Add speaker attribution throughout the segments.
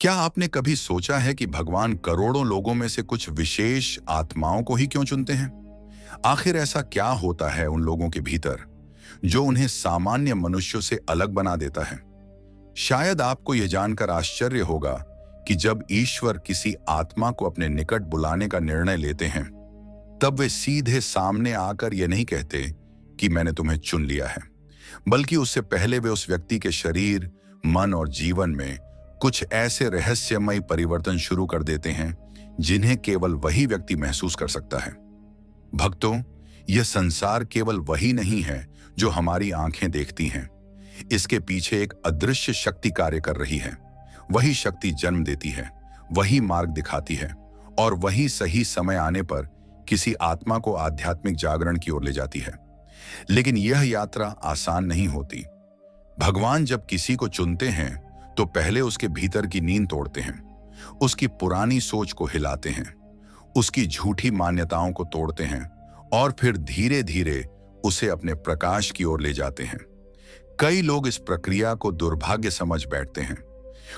Speaker 1: क्या आपने कभी सोचा है कि भगवान करोड़ों लोगों में से कुछ विशेष आत्माओं को ही क्यों चुनते हैं? आखिर ऐसा क्या होता है उन लोगों के भीतर जो उन्हें सामान्य मनुष्यों से अलग बना देता है? शायद आपको यह जानकर आश्चर्य होगा कि जब ईश्वर किसी आत्मा को अपने निकट बुलाने का निर्णय लेते हैं, तब वे सीधे सामने आकर यह नहीं कहते कि मैंने तुम्हें चुन लिया है, बल्कि उससे पहले वे उस व्यक्ति के शरीर, मन और जीवन में कुछ ऐसे रहस्यमय परिवर्तन शुरू कर देते हैं जिन्हें केवल वही व्यक्ति महसूस कर सकता है। भक्तों, यह संसार केवल वही नहीं है जो हमारी आंखें देखती हैं। इसके पीछे एक अदृश्य शक्ति कार्य कर रही है। वही शक्ति जन्म देती है, वही मार्ग दिखाती है और वही सही समय आने पर किसी आत्मा को आध्यात्मिक जागरण की ओर ले जाती है। लेकिन यह यात्रा आसान नहीं होती। भगवान जब किसी को चुनते हैं तो पहले उसके भीतर की नींद तोड़ते हैं, उसकी पुरानी सोच को हिलाते हैं, उसकी झूठी मान्यताओं को तोड़ते हैं और फिर धीरे धीरे उसे अपने प्रकाश की ओर ले जाते हैं। कई लोग इस प्रक्रिया को दुर्भाग्य समझ बैठते हैं।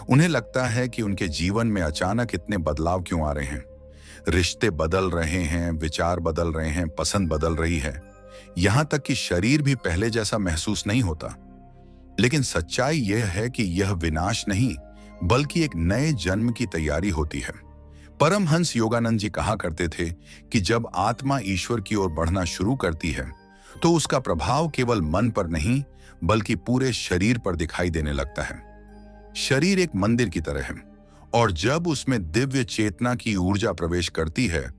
Speaker 1: उन्हें लगता है कि उनके जीवन में अचानक इतने बदलाव क्यों आ रहे हैं। रिश्ते बदल रहे हैं, विचार बदल रहे हैं, पसंद बदल रही है, यहां तक कि शरीर भी पहले जैसा महसूस नहीं होता। लेकिन सच्चाई यह है कि यह विनाश नहीं, बल्कि एक नए जन्म की तैयारी होती है। परमहंस योगानंद जी कहा करते थे कि जब आत्मा ईश्वर की ओर बढ़ना शुरू करती है तो उसका प्रभाव केवल मन पर नहीं बल्कि पूरे शरीर पर दिखाई देने लगता है। शरीर एक मंदिर की तरह है और जब उसमें दिव्य चेतना की ऊर्जा प्रवेश करती है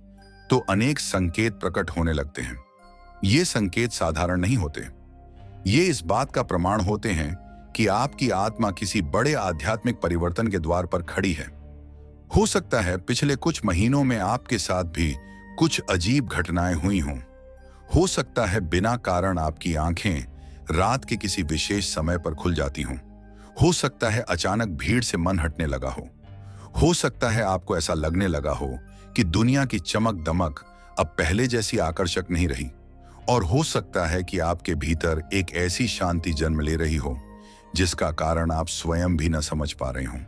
Speaker 1: तो अनेक संकेत प्रकट होने लगते हैं। ये संकेत साधारण नहीं होते। ये इस बात का प्रमाण होते हैं कि आपकी आत्मा किसी बड़े आध्यात्मिक परिवर्तन के द्वार पर खड़ी है। हो सकता है पिछले कुछ महीनों में आपके साथ भी कुछ अजीब घटनाएं हुई हों। हो सकता है बिना कारण आपकी आंखें रात के किसी विशेष समय पर खुल जाती हों। हो सकता है अचानक भीड़ से मन हटने लगा हो सकता है आपको ऐसा लगने लगा हो कि दुनिया की चमक दमक अब पहले जैसी आकर्षक नहीं रही। और हो सकता है कि आपके भीतर एक ऐसी शांति जन्म ले रही हो जिसका कारण आप स्वयं भी न समझ पा रहे हों।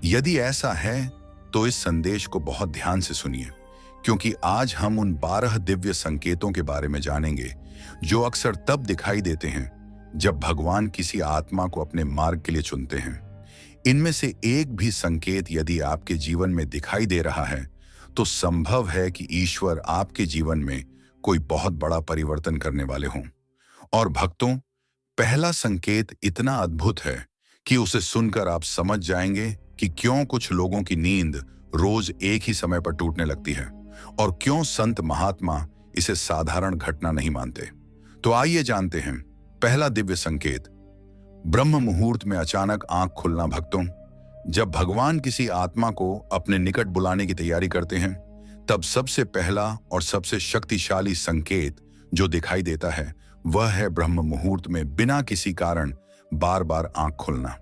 Speaker 1: यदि ऐसा है तो इस संदेश को बहुत ध्यान से सुनिए, क्योंकि आज हम उन 12 दिव्य संकेतों के बारे में जानेंगे जो अक्सर तब दिखाई देते हैं जब भगवान किसी आत्मा को अपने मार्ग के लिए चुनते हैं। इनमें से एक भी संकेत यदि आपके जीवन में दिखाई दे रहा है तो संभव है कि ईश्वर आपके जीवन में कोई बहुत बड़ा परिवर्तन करने वाले हों। और भक्तों, पहला संकेत इतना अद्भुत है कि उसे सुनकर आप समझ जाएंगे कि क्यों कुछ लोगों की नींद रोज एक ही समय पर टूटने लगती है और क्यों संत महात्मा इसे साधारण घटना नहीं मानते। तो आइए जानते हैं पहला दिव्य संकेत, ब्रह्म मुहूर्त में अचानक आंख खुलना। भक्तों, जब भगवान किसी आत्मा को अपने निकट बुलाने की तैयारी करते हैं तब सबसे पहला और सबसे शक्तिशाली संकेत जो दिखाई देता है वह है ब्रह्म मुहूर्त में बिना किसी कारण बार बार आंख खुलना।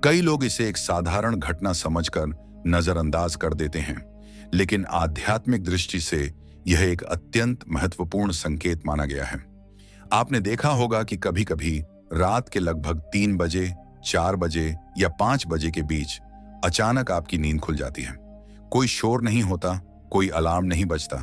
Speaker 1: कई लोग इसे एक साधारण घटना समझकर नजरअंदाज कर देते हैं, लेकिन आध्यात्मिक दृष्टि से यह एक अत्यंत महत्वपूर्ण संकेत माना गया है। आपने देखा होगा कि कभी-कभी रात के लगभग 3 बजे, 4 बजे या 5 बजे के बीच अचानक आपकी नींद खुल जाती है। कोई शोर नहीं होता, कोई अलार्म नहीं बजता,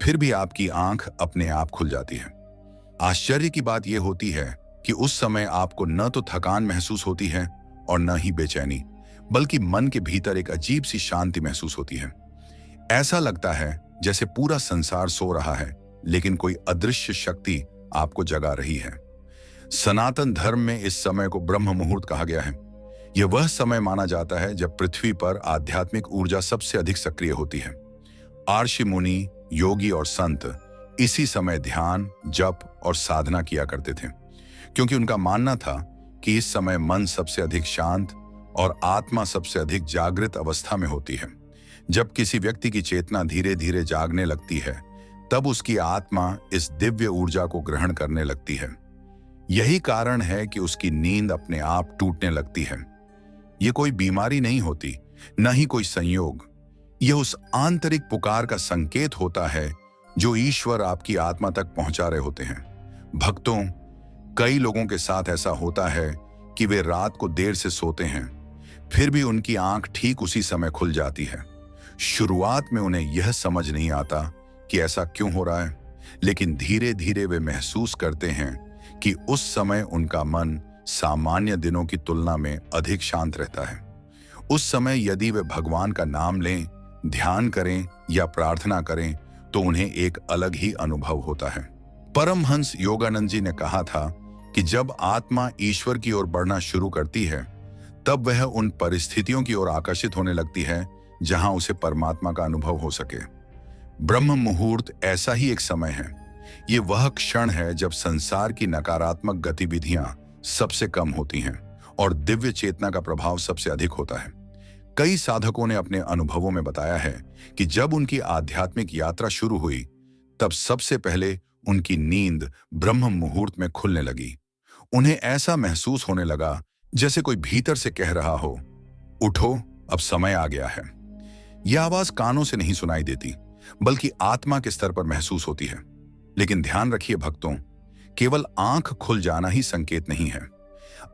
Speaker 1: फिर भी आपकी आंख अपने आप खुल जाती है। आश्चर्य की बात यह होती है कि उस समय आपको न तो थकान महसूस होती है और न ही बेचैनी, बल्कि मन के भीतर एक अजीब सी शांति महसूस होती है। ऐसा लगता है जैसे पूरा संसार सो रहा है, लेकिन कोई अदृश्य शक्ति आपको जगा रही है। सनातन धर्म में इस समय को ब्रह्म मुहूर्त कहा गया है। यह वह समय माना जाता है जब पृथ्वी पर आध्यात्मिक ऊर्जा सबसे अधिक सक्रिय होती है। आर्षि मुनि, योगी और संत इसी समय ध्यान, जप और साधना किया करते थे, क्योंकि उनका मानना था कि इस समय मन सबसे अधिक शांत और आत्मा सबसे अधिक जागृत अवस्था में होती है। जब किसी व्यक्ति की चेतना धीरे धीरे जागने लगती है तब उसकी आत्मा इस दिव्य ऊर्जा को ग्रहण करने लगती है। यही कारण है कि उसकी नींद अपने आप टूटने लगती है। यह कोई बीमारी नहीं होती, न ही कोई संयोग। यह उस आंतरिक पुकार का संकेत होता है जो ईश्वर आपकी आत्मा तक पहुंचा रहे होते हैं। भक्तों, कई लोगों के साथ ऐसा होता है कि वे रात को देर से सोते हैं, फिर भी उनकी आंख ठीक उसी समय खुल जाती है। शुरुआत में उन्हें यह समझ नहीं आता कि ऐसा क्यों हो रहा है, लेकिन धीरे धीरे वे महसूस करते हैं कि उस समय उनका मन सामान्य दिनों की तुलना में अधिक शांत रहता है। उस समय यदि वे भगवान का नाम लें, ध्यान करें या प्रार्थना करें तो उन्हें एक अलग ही अनुभव होता है। परमहंस योगानंद जी ने कहा था कि जब आत्मा ईश्वर की ओर बढ़ना शुरू करती है तब वह उन परिस्थितियों की ओर आकर्षित होने लगती है जहां उसे परमात्मा का अनुभव हो सके। ब्रह्म मुहूर्त ऐसा ही एक समय है। ये वह क्षण है जब संसार की नकारात्मक गतिविधियां सबसे कम होती हैं और दिव्य चेतना का प्रभाव सबसे अधिक होता है। कई साधकों ने अपने अनुभवों में बताया है कि जब उनकी आध्यात्मिक यात्रा शुरू हुई तब सबसे पहले उनकी नींद ब्रह्म मुहूर्त में खुलने लगी। उन्हें ऐसा महसूस होने लगा जैसे कोई भीतर से कह रहा हो, उठो, अब समय आ गया है। यह आवाज कानों से नहीं सुनाई देती बल्कि आत्मा के स्तर पर महसूस होती है। लेकिन ध्यान रखिए भक्तों, केवल आंख खुल जाना ही संकेत नहीं है।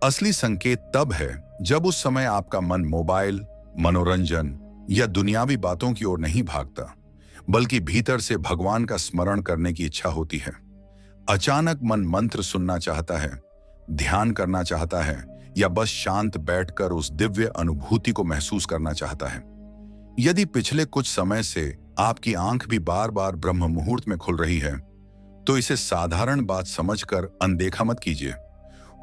Speaker 1: असली संकेत तब है जब उस समय आपका मन मोबाइल, मनोरंजन या दुनियावी बातों की ओर नहीं भागता, बल्कि भीतर से भगवान का स्मरण करने की इच्छा होती है। अचानक मन मंत्र सुनना चाहता है, ध्यान करना चाहता है या बस शांत बैठकर उस दिव्य अनुभूति को महसूस करना चाहता है। यदि पिछले कुछ समय से आपकी आंख भी बार बार ब्रह्म मुहूर्त में खुल रही है तो इसे साधारण बात समझकर अनदेखा मत कीजिए।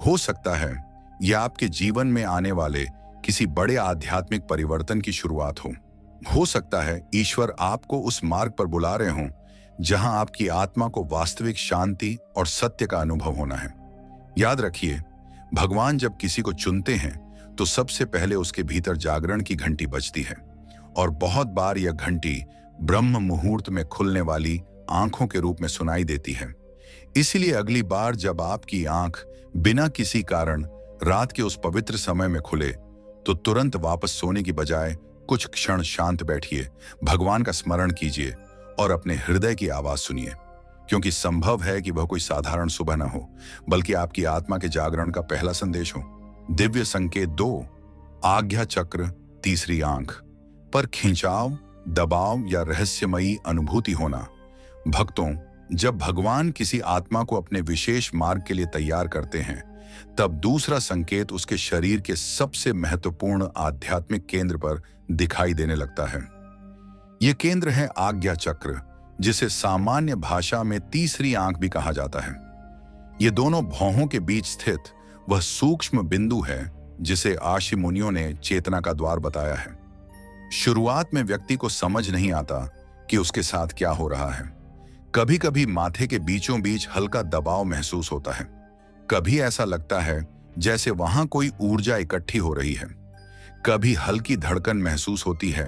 Speaker 1: हो सकता है यह आपके जीवन में आने वाले किसी बड़े आध्यात्मिक परिवर्तन की शुरुआत हो सकता है ईश्वर आपको उस मार्ग पर बुला रहे हों जहां आपकी आत्मा को वास्तविक शांति और सत्य का अनुभव होना है। याद रखिए, भगवान जब किसी को चुनते हैं तो सबसे पहले उसके भीतर जागरण की घंटी बजती है और बहुत बार यह घंटी ब्रह्म मुहूर्त में खुलने वाली आंखों के रूप में सुनाई देती है। इसीलिए अगली बार जब आपकी आंख बिना किसी कारण रात के उस पवित्र समय में खुले तो तुरंत वापस सोने की बजाय कुछ क्षण शांत बैठिए, भगवान का स्मरण कीजिए और अपने हृदय की आवाज सुनिए, क्योंकि संभव है कि वह कोई साधारण सुबह न हो बल्कि आपकी आत्मा के जागरण का पहला संदेश हो। दिव्य संकेत 2, आज्ञा चक्र, तीसरी आंख पर खिंचाव, दबाव या रहस्यमयी अनुभूति होना। भक्तों, जब भगवान किसी आत्मा को अपने विशेष मार्ग के लिए तैयार करते हैं तब दूसरा संकेत उसके शरीर के सबसे महत्वपूर्ण आध्यात्मिक केंद्र पर दिखाई देने लगता है। यह केंद्र है आज्ञा चक्र, जिसे सामान्य भाषा में तीसरी आंख भी कहा जाता है। ये दोनों भौहों के बीच स्थित वह सूक्ष्म बिंदु है जिसे आशी मुनियों ने चेतना का द्वार बताया है। शुरुआत में व्यक्ति को समझ नहीं आता कि उसके साथ क्या हो रहा है। कभी कभी माथे के बीचों बीच हल्का दबाव महसूस होता है, कभी ऐसा लगता है जैसे वहां कोई ऊर्जा इकट्ठी हो रही है, कभी हल्की धड़कन महसूस होती है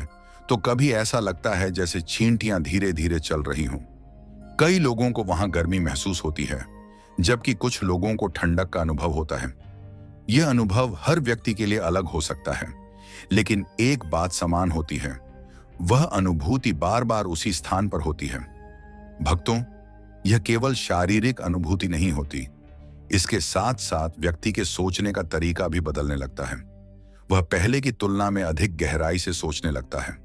Speaker 1: तो कभी ऐसा लगता है जैसे चींटियां धीरे धीरे चल रही हों। कई लोगों को वहां गर्मी महसूस होती है जबकि कुछ लोगों को ठंडक का अनुभव होता है। यह अनुभव हर व्यक्ति के लिए अलग हो सकता है, लेकिन एक बात समान होती है, वह अनुभूति बार बार उसी स्थान पर होती है। भक्तों, यह केवल शारीरिक अनुभूति नहीं होती, इसके साथ साथ व्यक्ति के सोचने का तरीका भी बदलने लगता है। वह पहले की तुलना में अधिक गहराई से सोचने लगता है,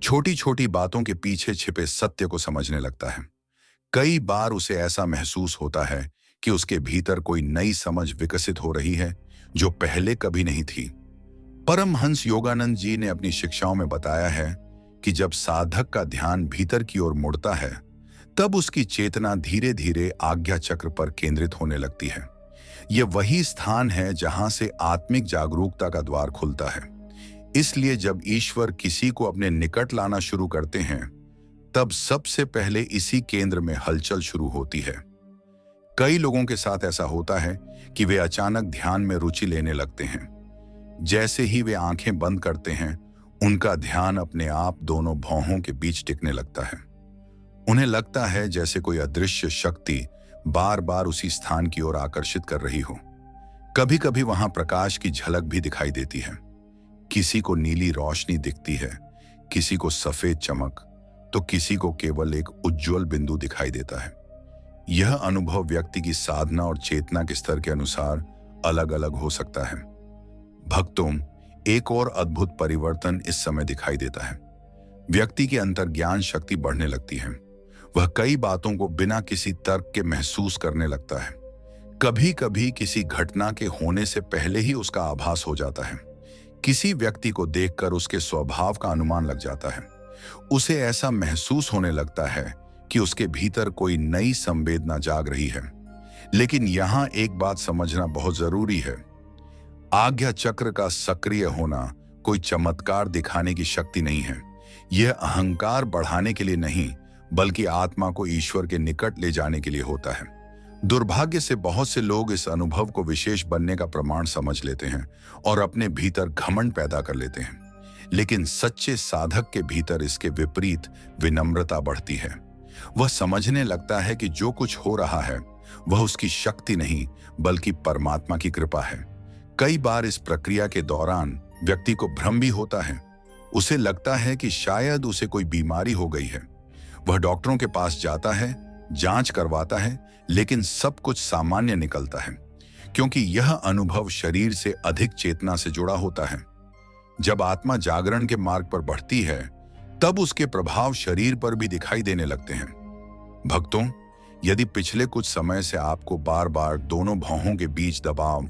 Speaker 1: छोटी छोटी बातों के पीछे छिपे सत्य को समझने लगता है। कई बार उसे ऐसा महसूस होता है कि उसके भीतर कोई नई समझ विकसित हो रही है जो पहले कभी नहीं थी। परमहंस योगानंद जी ने अपनी शिक्षाओं में बताया है कि जब साधक का ध्यान भीतर की ओर मुड़ता है तब उसकी चेतना धीरे धीरे आज्ञा चक्र पर केंद्रित होने लगती है। यह वही स्थान है जहां से आत्मिक जागरूकता का द्वार खुलता है। इसलिए जब ईश्वर किसी को अपने निकट लाना शुरू करते हैं तब सबसे पहले इसी केंद्र में हलचल शुरू होती है। कई लोगों के साथ ऐसा होता है कि वे अचानक ध्यान में रुचि लेने लगते हैं। जैसे ही वे आंखें बंद करते हैं उनका ध्यान अपने आप दोनों भौहों के बीच टिकने लगता है। उन्हें लगता है जैसे कोई अदृश्य शक्ति बार बार उसी स्थान की ओर आकर्षित कर रही हो। कभी कभी वहां प्रकाश की झलक भी दिखाई देती है, किसी को नीली रोशनी दिखती है, किसी को सफेद चमक, तो किसी को केवल एक उज्जवल बिंदु दिखाई देता है। यह अनुभव व्यक्ति की साधना और चेतना के स्तर के अनुसार अलग अलग हो सकता है। भक्तों, एक और अद्भुत परिवर्तन इस समय दिखाई देता है। व्यक्ति की अंतर्ज्ञान शक्ति बढ़ने लगती है। वह कई बातों को बिना किसी तर्क के महसूस करने लगता है। कभी कभी किसी घटना के होने से पहले ही उसका आभास हो जाता है। किसी व्यक्ति को देखकर उसके स्वभाव का अनुमान लग जाता है। उसे ऐसा महसूस होने लगता है कि उसके भीतर कोई नई संवेदना जाग रही है। लेकिन यहां एक बात समझना बहुत जरूरी है। आज्ञा चक्र का सक्रिय होना कोई चमत्कार दिखाने की शक्ति नहीं है। यह अहंकार बढ़ाने के लिए नहीं, बल्कि आत्मा को ईश्वर के निकट ले जाने के लिए होता है। दुर्भाग्य से बहुत से लोग इस अनुभव को विशेष बनने का प्रमाण समझ लेते हैं और अपने भीतर घमंड पैदा कर लेते हैं। लेकिन सच्चे साधक के भीतर इसके विपरीत विनम्रता बढ़ती है। वह समझने लगता है कि जो कुछ हो रहा है वह उसकी शक्ति नहीं, बल्कि परमात्मा की कृपा है। कई बार इस प्रक्रिया के दौरान व्यक्ति को भ्रम भी होता है। उसे लगता है कि शायद उसे कोई बीमारी हो गई है। वह डॉक्टरों के पास जाता है, जांच करवाता है, लेकिन सब कुछ सामान्य निकलता है, क्योंकि यह अनुभव शरीर से अधिक चेतना से जुड़ा होता है। जब आत्मा जागरण के मार्ग पर बढ़ती है, तब उसके प्रभाव शरीर पर भी दिखाई देने लगते हैं। भक्तों, यदि पिछले कुछ समय से आपको बार बार दोनों भौहों के बीच दबाव,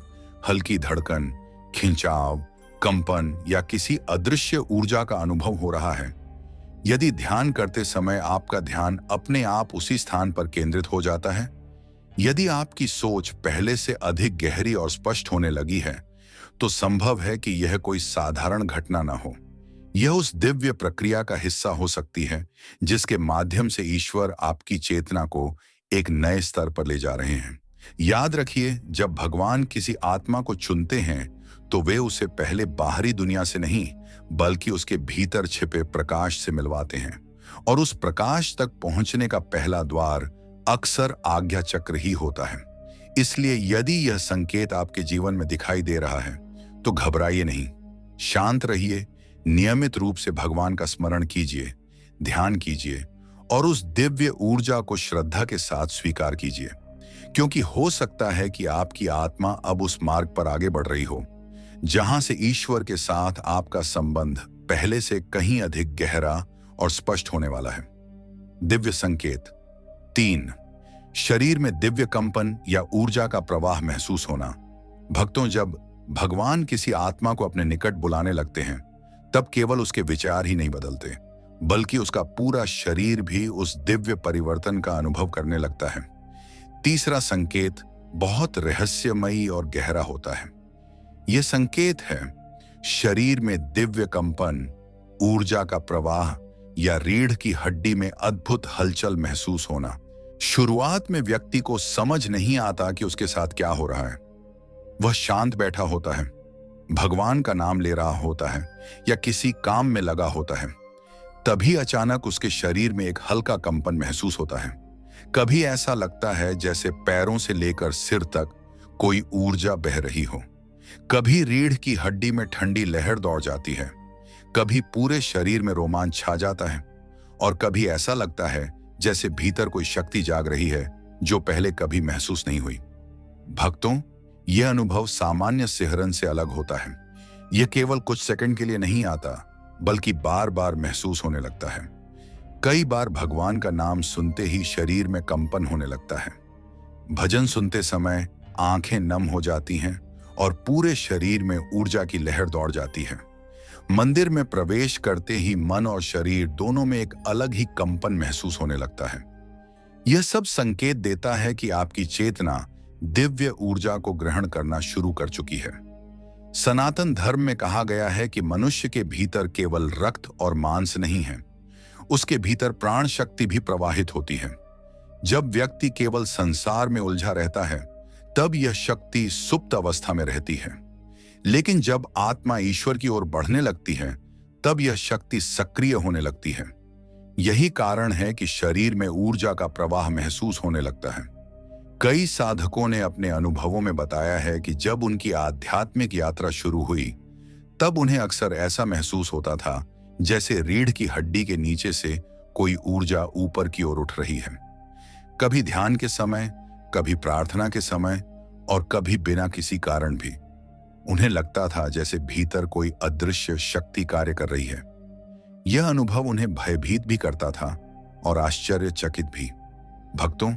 Speaker 1: हल्की धड़कन, खिंचाव, कंपन या किसी अदृश्य ऊर्जा का अनुभव हो रहा है, यदि ध्यान करते समय आपका ध्यान अपने आप उसी स्थान पर केंद्रित हो जाता है, यदि आपकी सोच पहले से अधिक गहरी और स्पष्ट होने लगी है, तो संभव है कि यह कोई साधारण घटना न हो। यह उस दिव्य प्रक्रिया का हिस्सा हो सकती है जिसके माध्यम से ईश्वर आपकी चेतना को एक नए स्तर पर ले जा रहे हैं। याद रखिए, जब भगवान किसी आत्मा को चुनते हैं तो वे उसे पहले बाहरी दुनिया से नहीं, बल्कि उसके भीतर छिपे प्रकाश से मिलवाते हैं। और उस प्रकाश तक पहुंचने का पहला द्वार अक्सर आज्ञा चक्र ही होता है। इसलिए यदि यह संकेत आपके जीवन में दिखाई दे रहा है तो घबराइए नहीं, शांत रहिए, नियमित रूप से भगवान का स्मरण कीजिए, ध्यान कीजिए और उस दिव्य ऊर्जा को श्रद्धा के साथ स्वीकार कीजिए, क्योंकि हो सकता है कि आपकी आत्मा अब उस मार्ग पर आगे बढ़ रही हो जहां से ईश्वर के साथ आपका संबंध पहले से कहीं अधिक गहरा और स्पष्ट होने वाला है। दिव्य संकेत 3, शरीर में दिव्य कंपन या ऊर्जा का प्रवाह महसूस होना। भक्तों, जब भगवान किसी आत्मा को अपने निकट बुलाने लगते हैं, तब केवल उसके विचार ही नहीं बदलते, बल्कि उसका पूरा शरीर भी उस दिव्य परिवर्तन का अनुभव करने लगता है। तीसरा संकेत बहुत रहस्यमयी और गहरा होता है। यह संकेत है शरीर में दिव्य कंपन, ऊर्जा का प्रवाह या रीढ़ की हड्डी में अद्भुत हलचल महसूस होना। शुरुआत में व्यक्ति को समझ नहीं आता कि उसके साथ क्या हो रहा है। वह शांत बैठा होता है, भगवान का नाम ले रहा होता है या किसी काम में लगा होता है। तभी अचानक उसके शरीर में एक हल्का कंपन महसूस होता है। कभी ऐसा लगता है जैसे पैरों से लेकर सिर तक कोई ऊर्जा बह रही हो। कभी रीढ़ की हड्डी में ठंडी लहर दौड़ जाती है, कभी पूरे शरीर में रोमांच छा जाता है और कभी ऐसा लगता है जैसे भीतर कोई शक्ति जाग रही है जो पहले कभी महसूस नहीं हुई। भक्तों, यह अनुभव सामान्य सिहरन से अलग होता है। यह केवल कुछ सेकंड के लिए नहीं आता, बल्कि बार बार महसूस होने लगता है। कई बार भगवान का नाम सुनते ही शरीर में कंपन होने लगता है। भजन सुनते समय आंखें नम हो जाती हैं और पूरे शरीर में ऊर्जा की लहर दौड़ जाती है। मंदिर में प्रवेश करते ही मन और शरीर दोनों में एक अलग ही कंपन महसूस होने लगता है। यह सब संकेत देता है कि आपकी चेतना दिव्य ऊर्जा को ग्रहण करना शुरू कर चुकी है। सनातन धर्म में कहा गया है कि मनुष्य के भीतर केवल रक्त और मांस नहीं है, उसके भीतर प्राण शक्ति भी प्रवाहित होती है। जब व्यक्ति केवल संसार में उलझा रहता है, तब यह शक्ति सुप्त अवस्था में रहती है। लेकिन जब आत्मा ईश्वर की ओर बढ़ने लगती है, तब यह शक्ति सक्रिय होने लगती है। यही कारण है कि शरीर में ऊर्जा का प्रवाह महसूस होने लगता है। कई साधकों ने अपने अनुभवों में बताया है कि जब उनकी आध्यात्मिक यात्रा शुरू हुई, तब उन्हें अक्सर ऐसा महसूस होता था जैसे रीढ़ की हड्डी के नीचे से कोई ऊर्जा ऊपर की ओर उठ रही है। कभी ध्यान के समय, कभी प्रार्थना के समय और कभी बिना किसी कारण भी। उन्हें लगता था जैसे भीतर कोई अदृश्य शक्ति कार्य कर रही है। यह अनुभव उन्हें भयभीत भी करता था और आश्चर्यचकित भी। भक्तों,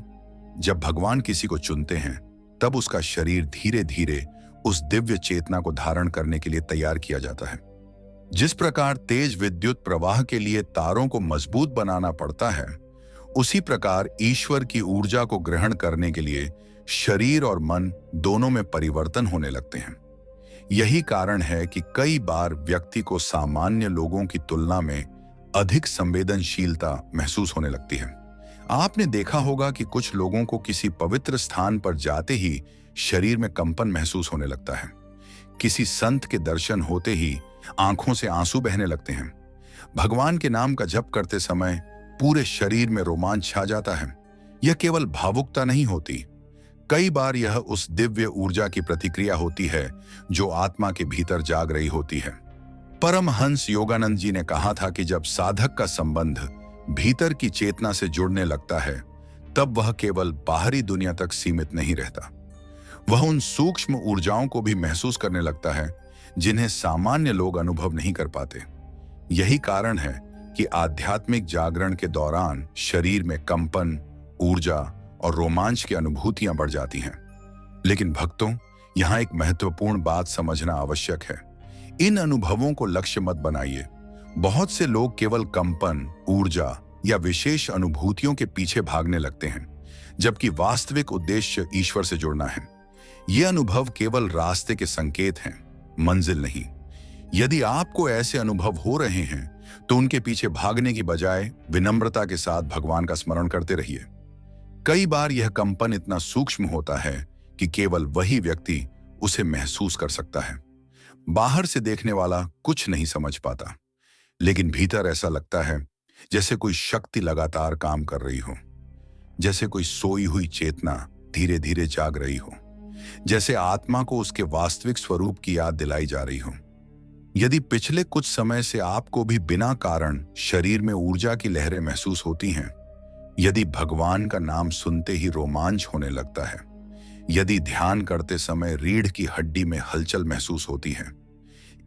Speaker 1: जब भगवान किसी को चुनते हैं तब उसका शरीर धीरे धीरे उस दिव्य चेतना को धारण करने के लिए तैयार किया जाता है। जिस प्रकार तेज विद्युत प्रवाह के लिए तारों को मजबूत बनाना पड़ता है, उसी प्रकार ईश्वर की ऊर्जा को ग्रहण करने के लिए शरीर और मन दोनों में परिवर्तन होने लगते हैं। यही कारण है कि कई बार व्यक्ति को सामान्य लोगों की तुलना में अधिक संवेदनशीलता महसूस होने लगती है। आपने देखा होगा कि कुछ लोगों को किसी पवित्र स्थान पर जाते ही शरीर में कंपन महसूस होने लगता है। किसी संत के दर्शन होते ही आंखों से आंसू बहने लगते हैं। भगवान के नाम का जप करते समय पूरे शरीर में रोमांच छा जाता है। यह केवल भावुकता नहीं होती, कई बार यह उस दिव्य ऊर्जा की प्रतिक्रिया होती है जो आत्मा के भीतर जाग रही होती है। परमहंस योगानंद जी ने कहा था कि जब साधक का संबंध भीतर की चेतना से जुड़ने लगता है, तब वह केवल बाहरी दुनिया तक सीमित नहीं रहता। वह उन सूक्ष्म ऊर्जाओं को भी महसूस करने लगता है जिन्हें सामान्य लोग अनुभव नहीं कर पाते। यही कारण है कि आध्यात्मिक जागरण के दौरान शरीर में कंपन, ऊर्जा और रोमांच की अनुभूतियां बढ़ जाती हैं। लेकिन भक्तों, यहां एक महत्वपूर्ण बात समझना आवश्यक है। इन अनुभवों को लक्ष्य मत बनाइए। बहुत से लोग केवल कंपन, ऊर्जा या विशेष अनुभूतियों के पीछे भागने लगते हैं, जबकि वास्तविक उद्देश्य ईश्वर से जुड़ना है। ये अनुभव केवल रास्ते के संकेत हैं, मंजिल नहीं। यदि आपको ऐसे अनुभव हो रहे हैं तो उनके पीछे भागने की बजाय विनम्रता के साथ भगवान का स्मरण करते रहिए। कई बार यह कंपन इतना सूक्ष्म होता है कि केवल वही व्यक्ति उसे महसूस कर सकता है। बाहर से देखने वाला कुछ नहीं समझ पाता, लेकिन भीतर ऐसा लगता है जैसे कोई शक्ति लगातार काम कर रही हो, जैसे कोई सोई हुई चेतना धीरे धीरे जाग रही हो, जैसे आत्मा को उसके वास्तविक स्वरूप की याद दिलाई जा रही हो। यदि पिछले कुछ समय से आपको भी बिना कारण शरीर में ऊर्जा की लहरें महसूस होती हैं, यदि भगवान का नाम सुनते ही रोमांच होने लगता है, यदि ध्यान करते समय रीढ़ की हड्डी में हलचल महसूस होती है,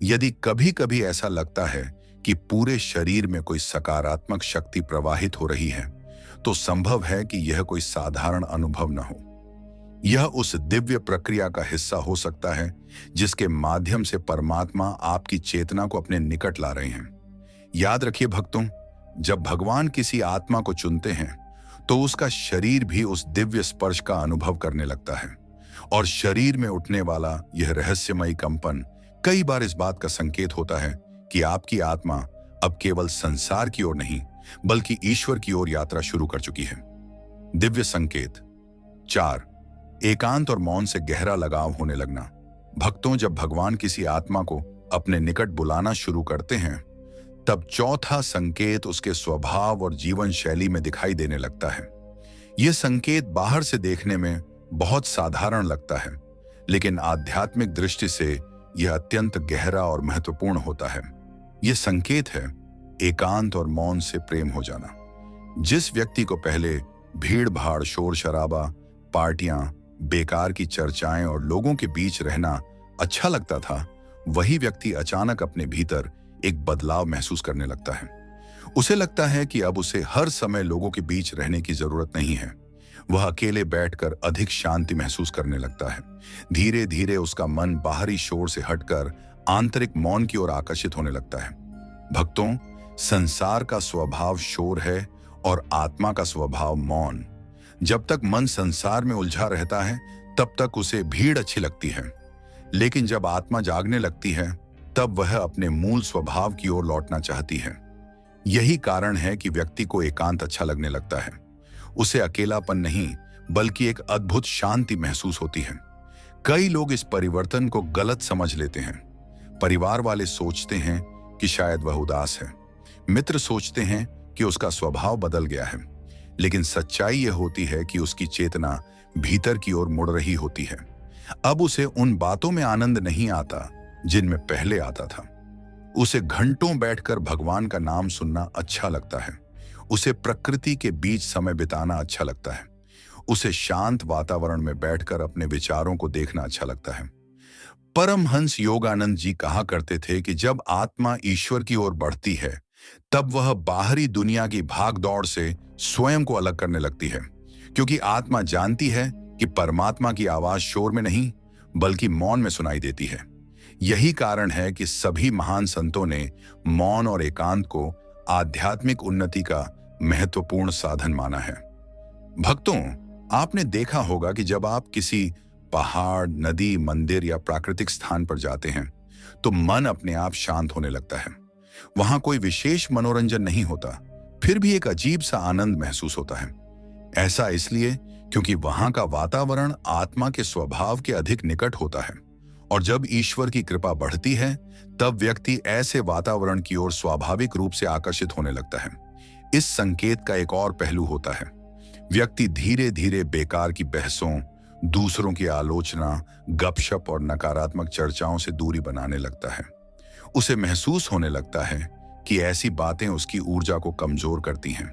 Speaker 1: यदि कभी कभी ऐसा लगता है कि पूरे शरीर में कोई सकारात्मक शक्ति प्रवाहित हो रही है, तो संभव है कि यह कोई साधारण अनुभव न हो। यह उस दिव्य प्रक्रिया का हिस्सा हो सकता है जिसके माध्यम से परमात्मा आपकी चेतना को अपने निकट ला रहे हैं। याद रखिए भक्तों, जब भगवान किसी आत्मा को चुनते हैं तो उसका शरीर भी उस दिव्य स्पर्श का अनुभव करने लगता है, और शरीर में उठने वाला यह रहस्यमयी कंपन कई बार इस बात का संकेत होता है कि आपकी आत्मा अब केवल संसार की ओर नहीं बल्कि ईश्वर की ओर यात्रा शुरू कर चुकी है। दिव्य संकेत 4, एकांत और मौन से गहरा लगाव होने लगना। भक्तों, जब भगवान किसी आत्मा को अपने निकट बुलाना शुरू करते हैं, तब चौथा संकेत उसके स्वभाव और जीवन शैली में दिखाई देने लगता है। यह संकेत बाहर से देखने में बहुत साधारण लगता है, लेकिन आध्यात्मिक दृष्टि से यह अत्यंत गहरा और महत्वपूर्ण होता है। यह संकेत है एकांत और मौन से प्रेम हो जाना। जिस व्यक्ति को पहले भीड़ भाड़, शोर शराबा, पार्टियां, बेकार की चर्चाएं और लोगों के बीच रहना अच्छा लगता था, वही व्यक्ति अचानक अपने भीतर एक बदलाव महसूस करने लगता है। उसे लगता है कि अब उसे हर समय लोगों के बीच रहने की जरूरत नहीं है। वह अकेले बैठकर अधिक शांति महसूस करने लगता है। धीरे धीरे उसका मन बाहरी शोर से हटकर आंतरिक मौन की ओर आकर्षित होने लगता है। भक्तों, संसार का स्वभाव शोर है और आत्मा का स्वभाव मौन। जब तक मन संसार में उलझा रहता है, तब तक उसे भीड़ अच्छी लगती है, लेकिन जब आत्मा जागने लगती है, तब वह अपने मूल स्वभाव की ओर लौटना चाहती है। यही कारण है कि व्यक्ति को एकांत अच्छा लगने लगता है। उसे अकेलापन नहीं बल्कि एक अद्भुत शांति महसूस होती है। कई लोग इस परिवर्तन को गलत समझ लेते हैं। परिवार वाले सोचते हैं कि शायद वह उदास है, मित्र सोचते हैं कि उसका स्वभाव बदल गया है, लेकिन सच्चाई यह होती है कि उसकी चेतना भीतर की ओर मुड़ रही होती है। अब उसे उन बातों में आनंद नहीं आता जिनमें पहले आता था। उसे घंटों बैठकर भगवान का नाम सुनना अच्छा लगता है। उसे प्रकृति के बीच समय बिताना अच्छा लगता है। उसे शांत वातावरण में बैठकर अपने विचारों को देखना अच्छा लगता है। परमहंस योगानंद जी कहा करते थे कि जब आत्मा ईश्वर की ओर बढ़ती है, तब वह बाहरी दुनिया की भागदौड़ से स्वयं को अलग करने लगती है, क्योंकि आत्मा जानती है कि परमात्मा की आवाज शोर में नहीं, बल्कि मौन में सुनाई देती है। यही कारण है कि सभी महान संतों ने मौन और एकांत को आध्यात्मिक उन्नति का महत्वपूर्ण साधन माना है। भक्तों, आपने देखा होगा कि जब आप किसी पहाड़, नदी, मंदिर या प्राकृतिक स्थान पर जाते हैं, तो मन अपने आप शांत होने लगता है। वहां कोई विशेष मनोरंजन नहीं होता, फिर भी एक अजीब सा आनंद महसूस होता है। ऐसा इसलिए क्योंकि वहां का वातावरण आत्मा के स्वभाव के अधिक निकट होता है, और जब ईश्वर की कृपा बढ़ती है, तब व्यक्ति ऐसे वातावरण की ओर स्वाभाविक रूप से आकर्षित होने लगता है। इस संकेत का एक और पहलू होता है। व्यक्ति धीरे धीरे बेकार की बहसों, दूसरों की आलोचना, गपशप और नकारात्मक चर्चाओं से दूरी बनाने लगता है। उसे महसूस होने लगता है कि ऐसी बातें उसकी ऊर्जा को कमजोर करती हैं।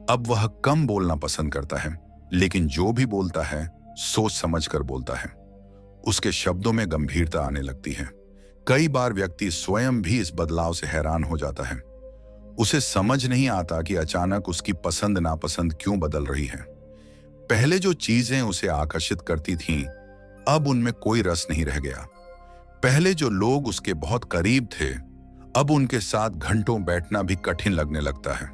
Speaker 1: अब वह कम बोलना पसंद करता है, लेकिन जो भी बोलता है सोच समझकर बोलता है। उसके शब्दों में गंभीरता आने लगती है। कई बार व्यक्ति स्वयं भी इस बदलाव से हैरान हो जाता है। उसे समझ नहीं आता कि अचानक उसकी पसंद नापसंद क्यों बदल रही है। पहले जो चीजें उसे आकर्षित करती थीं, अब उनमें कोई रस नहीं रह गया। पहले जो लोग उसके बहुत करीब थे, अब उनके साथ घंटों बैठना भी कठिन लगने लगता है।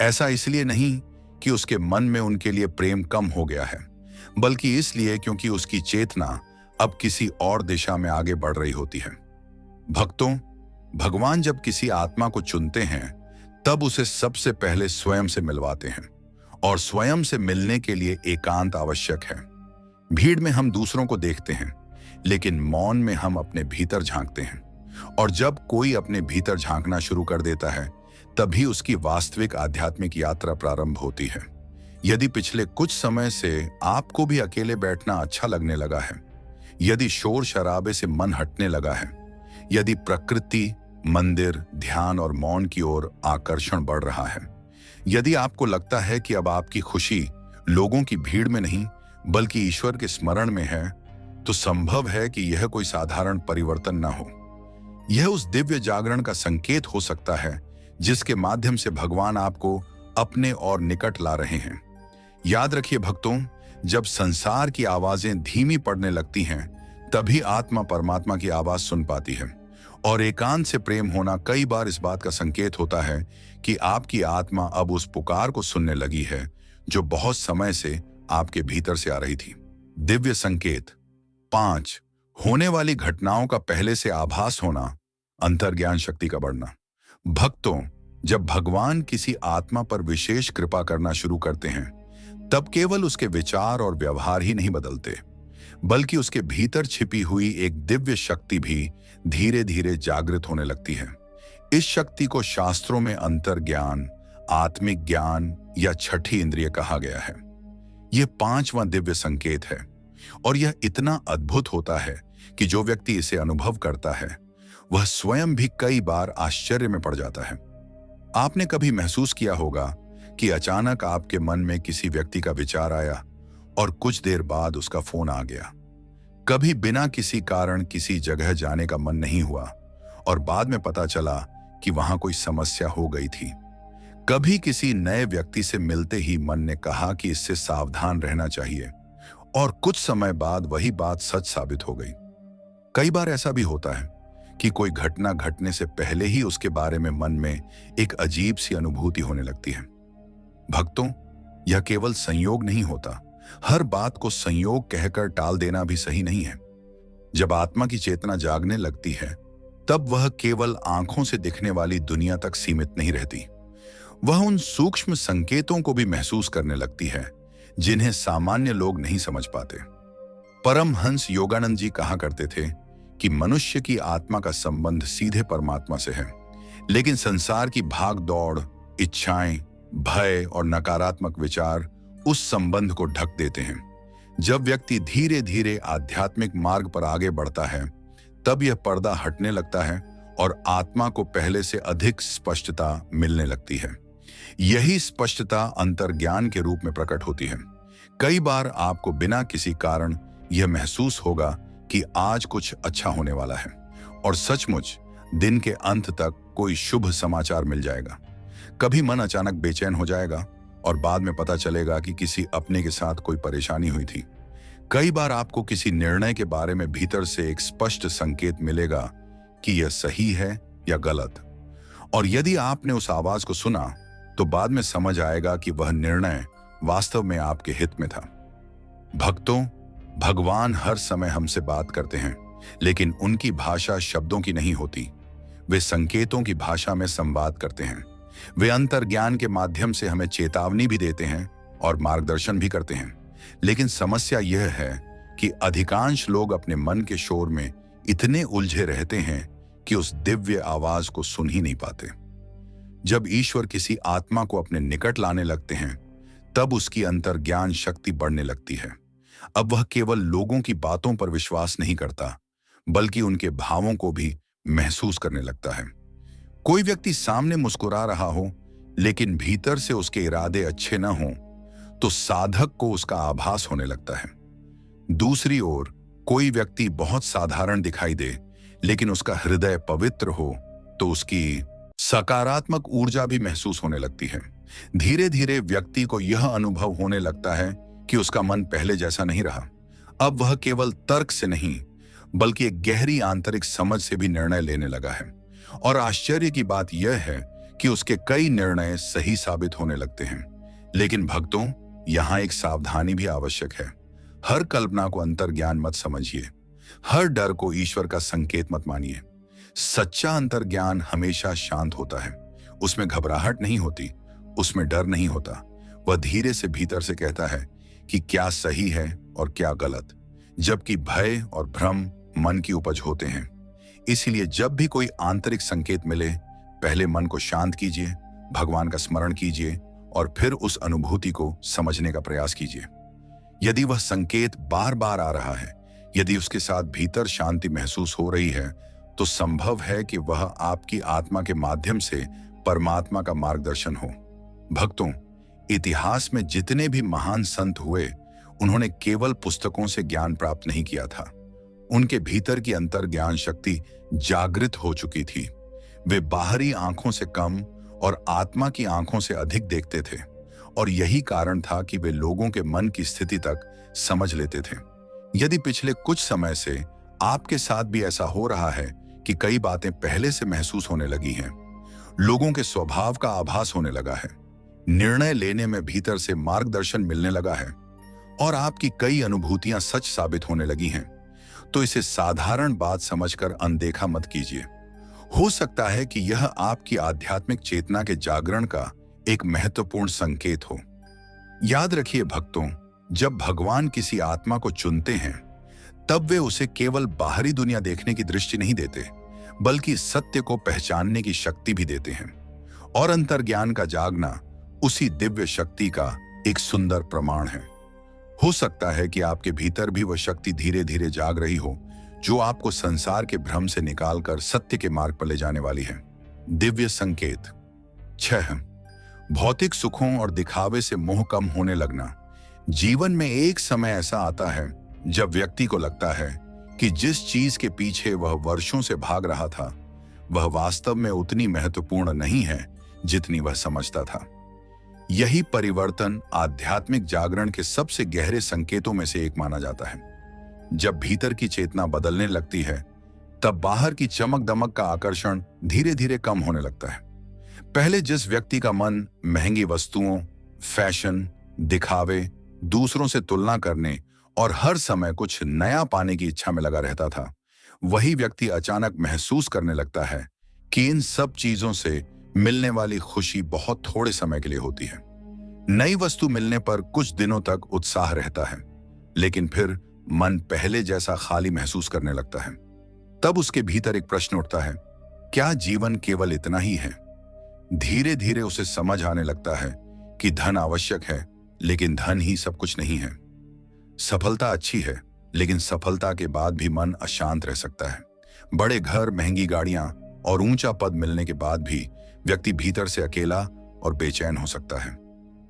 Speaker 1: ऐसा इसलिए नहीं कि उसके मन में उनके लिए प्रेम कम हो गया है, बल्कि इसलिए क्योंकि उसकी चेतना अब किसी और दिशा में आगे बढ़ रही होती है। भक्तों, भगवान जब किसी आत्मा को चुनते हैं, तब उसे सबसे पहले स्वयं से मिलवाते हैं, और स्वयं से मिलने के लिए एकांत आवश्यक है। भीड़ में हम दूसरों को देखते हैं, लेकिन मौन में हम अपने भीतर झांकते हैं, और जब कोई अपने भीतर झांकना शुरू कर देता है, तभी उसकी वास्तविक आध्यात्मिक यात्रा प्रारंभ होती है। यदि पिछले कुछ समय से आपको भी अकेले बैठना अच्छा लगने लगा है, यदि शोर शराबे से मन हटने लगा है, यदि प्रकृति, मंदिर, ध्यान और मौन की ओर आकर्षण बढ़ रहा है, यदि आपको लगता है कि अब आपकी खुशी लोगों की भीड़ में नहीं बल्कि ईश्वर के स्मरण में है, तो संभव है कि यह कोई साधारण परिवर्तन न हो। यह उस दिव्य जागरण का संकेत हो सकता है जिसके माध्यम से भगवान आपको अपने और निकट ला रहे हैं। याद रखिए भक्तों, जब संसार की आवाजें धीमी पड़ने लगती हैं, तभी आत्मा परमात्मा की आवाज सुन पाती है। और एकांत से प्रेम होना कई बार इस बात का संकेत होता है कि आपकी आत्मा अब उस पुकार को सुनने लगी है जो बहुत समय से आपके भीतर से आ रही थी। दिव्य संकेत 5, होने वाली घटनाओं का पहले से आभास होना, अंतर्ज्ञान शक्ति का बढ़ना। भक्तों, जब भगवान किसी आत्मा पर विशेष कृपा करना शुरू करते हैं, तब केवल उसके विचार और व्यवहार ही नहीं बदलते, बल्कि उसके भीतर छिपी हुई एक दिव्य शक्ति भी धीरे धीरे जागृत होने लगती है। इस शक्ति को शास्त्रों में अंतर्ज्ञान, आत्मिक ज्ञान या छठी इंद्रिय कहा गया है। यह 5वां दिव्य संकेत है, और यह इतना अद्भुत होता है कि जो व्यक्ति इसे अनुभव करता है, वह स्वयं भी कई बार आश्चर्य में पड़ जाता है। आपने कभी महसूस किया होगा कि अचानक आपके मन में किसी व्यक्ति का विचार आया और कुछ देर बाद उसका फोन आ गया। कभी बिना किसी कारण किसी जगह जाने का मन नहीं हुआ और बाद में पता चला कि वहां कोई समस्या हो गई थी। कभी किसी नए व्यक्ति से मिलते ही मन ने कहा कि इससे सावधान रहना चाहिए, और कुछ समय बाद वही बात सच साबित हो गई। कई बार ऐसा भी होता है कि कोई घटना घटने से पहले ही उसके बारे में मन में एक अजीब सी अनुभूति होने लगती है। भक्तों, यह केवल संयोग नहीं होता। हर बात को संयोग कहकर टाल देना भी सही नहीं है। जब आत्मा की चेतना जागने लगती है, तब वह केवल आंखों से दिखने वाली दुनिया तक सीमित नहीं रहती। वह उन सूक्ष्म संकेतों को भी महसूस करने लगती है जिन्हें सामान्य लोग नहीं समझ पाते। परमहंस योगानंद जी कहा करते थे कि मनुष्य की आत्मा का संबंध सीधे परमात्मा से है, लेकिन संसार की भाग दौड़, इच्छाएं, भय और नकारात्मक विचार उस संबंध को ढक देते हैं। जब व्यक्ति धीरे धीरे आध्यात्मिक मार्ग पर आगे बढ़ता है, तब यह पर्दा हटने लगता है और आत्मा को पहले से अधिक स्पष्टता मिलने लगती है। यही स्पष्टता अंतर्ज्ञान के रूप में प्रकट होती है। कई बार आपको बिना किसी कारण यह महसूस होगा कि आज कुछ अच्छा होने वाला है और सचमुच दिन के अंत तक कोई शुभ समाचार मिल जाएगा। कभी मन अचानक बेचैन हो जाएगा और बाद में पता चलेगा कि किसी अपने के साथ कोई परेशानी हुई थी। कई बार आपको किसी निर्णय के बारे में भीतर से एक स्पष्ट संकेत मिलेगा कि यह सही है या गलत, और यदि आपने उस आवाज को सुना तो बाद में समझ आएगा कि वह निर्णय वास्तव में आपके हित में था। भक्तों, भगवान हर समय हमसे बात करते हैं, लेकिन उनकी भाषा शब्दों की नहीं होती। वे संकेतों की भाषा में संवाद करते हैं। वे अंतर्ज्ञान के माध्यम से हमें चेतावनी भी देते हैं और मार्गदर्शन भी करते हैं। लेकिन समस्या यह है कि अधिकांश लोग अपने मन के शोर में इतने उलझे रहते हैं कि उस दिव्य आवाज को सुन ही नहीं पाते। जब ईश्वर किसी आत्मा को अपने निकट लाने लगते हैं, तब उसकी अंतर्ज्ञान शक्ति बढ़ने लगती है। अब वह केवल लोगों की बातों पर विश्वास नहीं करता, बल्कि उनके भावों को भी महसूस करने लगता है। कोई व्यक्ति सामने मुस्कुरा रहा हो, लेकिन भीतर से उसके इरादे अच्छे न हों, तो साधक को उसका आभास होने लगता है। दूसरी ओर कोई व्यक्ति बहुत साधारण दिखाई दे, लेकिन उसका हृदय पवित्र हो, तो उसकी सकारात्मक ऊर्जा भी महसूस होने लगती है। धीरे धीरे व्यक्ति को यह अनुभव होने लगता है कि उसका मन पहले जैसा नहीं रहा। अब वह केवल तर्क से नहीं, बल्कि एक गहरी आंतरिक समझ से भी निर्णय लेने लगा है। और आश्चर्य की बात यह है कि उसके कई निर्णय सही साबित होने लगते हैं। लेकिन भक्तों, यहाँ एक सावधानी भी आवश्यक है। हर कल्पना को अंतर्ज्ञान मत समझिए, हर डर को ईश्वर का संकेत मत मानिए। सच्चा अंतर्ज्ञान हमेशा शांत होता है। उसमें घबराहट नहीं होती, उसमें डर नहीं होता। वह धीरे से भीतर से कहता है कि क्या सही है और क्या गलत, जबकि भय और भ्रम मन की उपज होते हैं। इसलिए जब भी कोई आंतरिक संकेत मिले, पहले मन को शांत कीजिए, भगवान का स्मरण कीजिए और फिर उस अनुभूति को समझने का प्रयास कीजिए। यदि वह संकेत बार बार आ रहा है, यदि उसके साथ भीतर शांति महसूस हो रही है, तो संभव है कि वह आपकी आत्मा के माध्यम से परमात्मा का मार्गदर्शन हो। भक्तों, इतिहास में जितने भी महान संत हुए, उन्होंने केवल पुस्तकों से ज्ञान प्राप्त नहीं किया था। उनके भीतर की अंतर्ज्ञान शक्ति जागृत हो चुकी थी। वे बाहरी आंखों से कम और आत्मा की आंखों से अधिक देखते थे, और यही कारण था कि वे लोगों के मन की स्थिति तक समझ लेते थे। यदि पिछले कुछ समय से आपके साथ भी ऐसा हो रहा है कि कई बातें पहले से महसूस होने लगी हैं, लोगों के स्वभाव का आभास होने लगा है, निर्णय लेने में भीतर से मार्गदर्शन मिलने लगा है, और आपकी कई अनुभूतियां सच साबित होने लगी हैं, तो इसे साधारण बात समझकर अनदेखा मत कीजिए। हो सकता है कि यह आपकी आध्यात्मिक चेतना के जागरण का एक महत्वपूर्ण संकेत हो। याद रखिए भक्तों, जब भगवान किसी आत्मा को चुनते हैं, तब वे उसे केवल बाहरी दुनिया देखने की दृष्टि नहीं देते, बल्कि सत्य को पहचानने की शक्ति भी देते हैं। और अंतर्ज्ञान का जागना उसी दिव्य शक्ति का एक सुंदर प्रमाण है। हो सकता है कि आपके भीतर भी वह शक्ति धीरे धीरे जाग रही हो, जो आपको संसार के भ्रम से निकालकर सत्य के मार्ग पर ले जाने वाली है। दिव्य संकेत 6। भौतिक सुखों और दिखावे से मोह कम होने लगना। जीवन में एक समय ऐसा आता है जब व्यक्ति को लगता है कि जिस चीज के पीछे वह वर्षों से भाग रहा था, वह वास्तव में उतनी महत्वपूर्ण नहीं है जितनी वह समझता था। यही परिवर्तन आध्यात्मिक जागरण के सबसे गहरे संकेतों में से एक माना जाता है। जब भीतर की चेतना बदलने लगती है, तब बाहर की चमक दमक का आकर्षण धीरे धीरे कम होने लगता है। पहले जिस व्यक्ति का मन महंगी वस्तुओं, फैशन, दिखावे, दूसरों से तुलना करने और हर समय कुछ नया पाने की इच्छा में लगा रहता था, वही व्यक्ति अचानक महसूस करने लगता है कि इन सब चीजों से मिलने वाली खुशी बहुत थोड़े समय के लिए होती है। नई वस्तु मिलने पर कुछ दिनों तक उत्साह रहता है, लेकिन फिर मन पहले जैसा खाली महसूस करने लगता है। तब उसके भीतर एक प्रश्न उठता है, क्या जीवन केवल इतना ही है? धीरे धीरे उसे समझ आने लगता है कि धन आवश्यक है, लेकिन धन ही सब कुछ नहीं है। सफलता अच्छी है, लेकिन सफलता के बाद भी मन अशांत रह सकता है। बड़े घर, महंगी गाड़ियां और ऊंचा पद मिलने के बाद भी व्यक्ति भीतर से अकेला और बेचैन हो सकता है।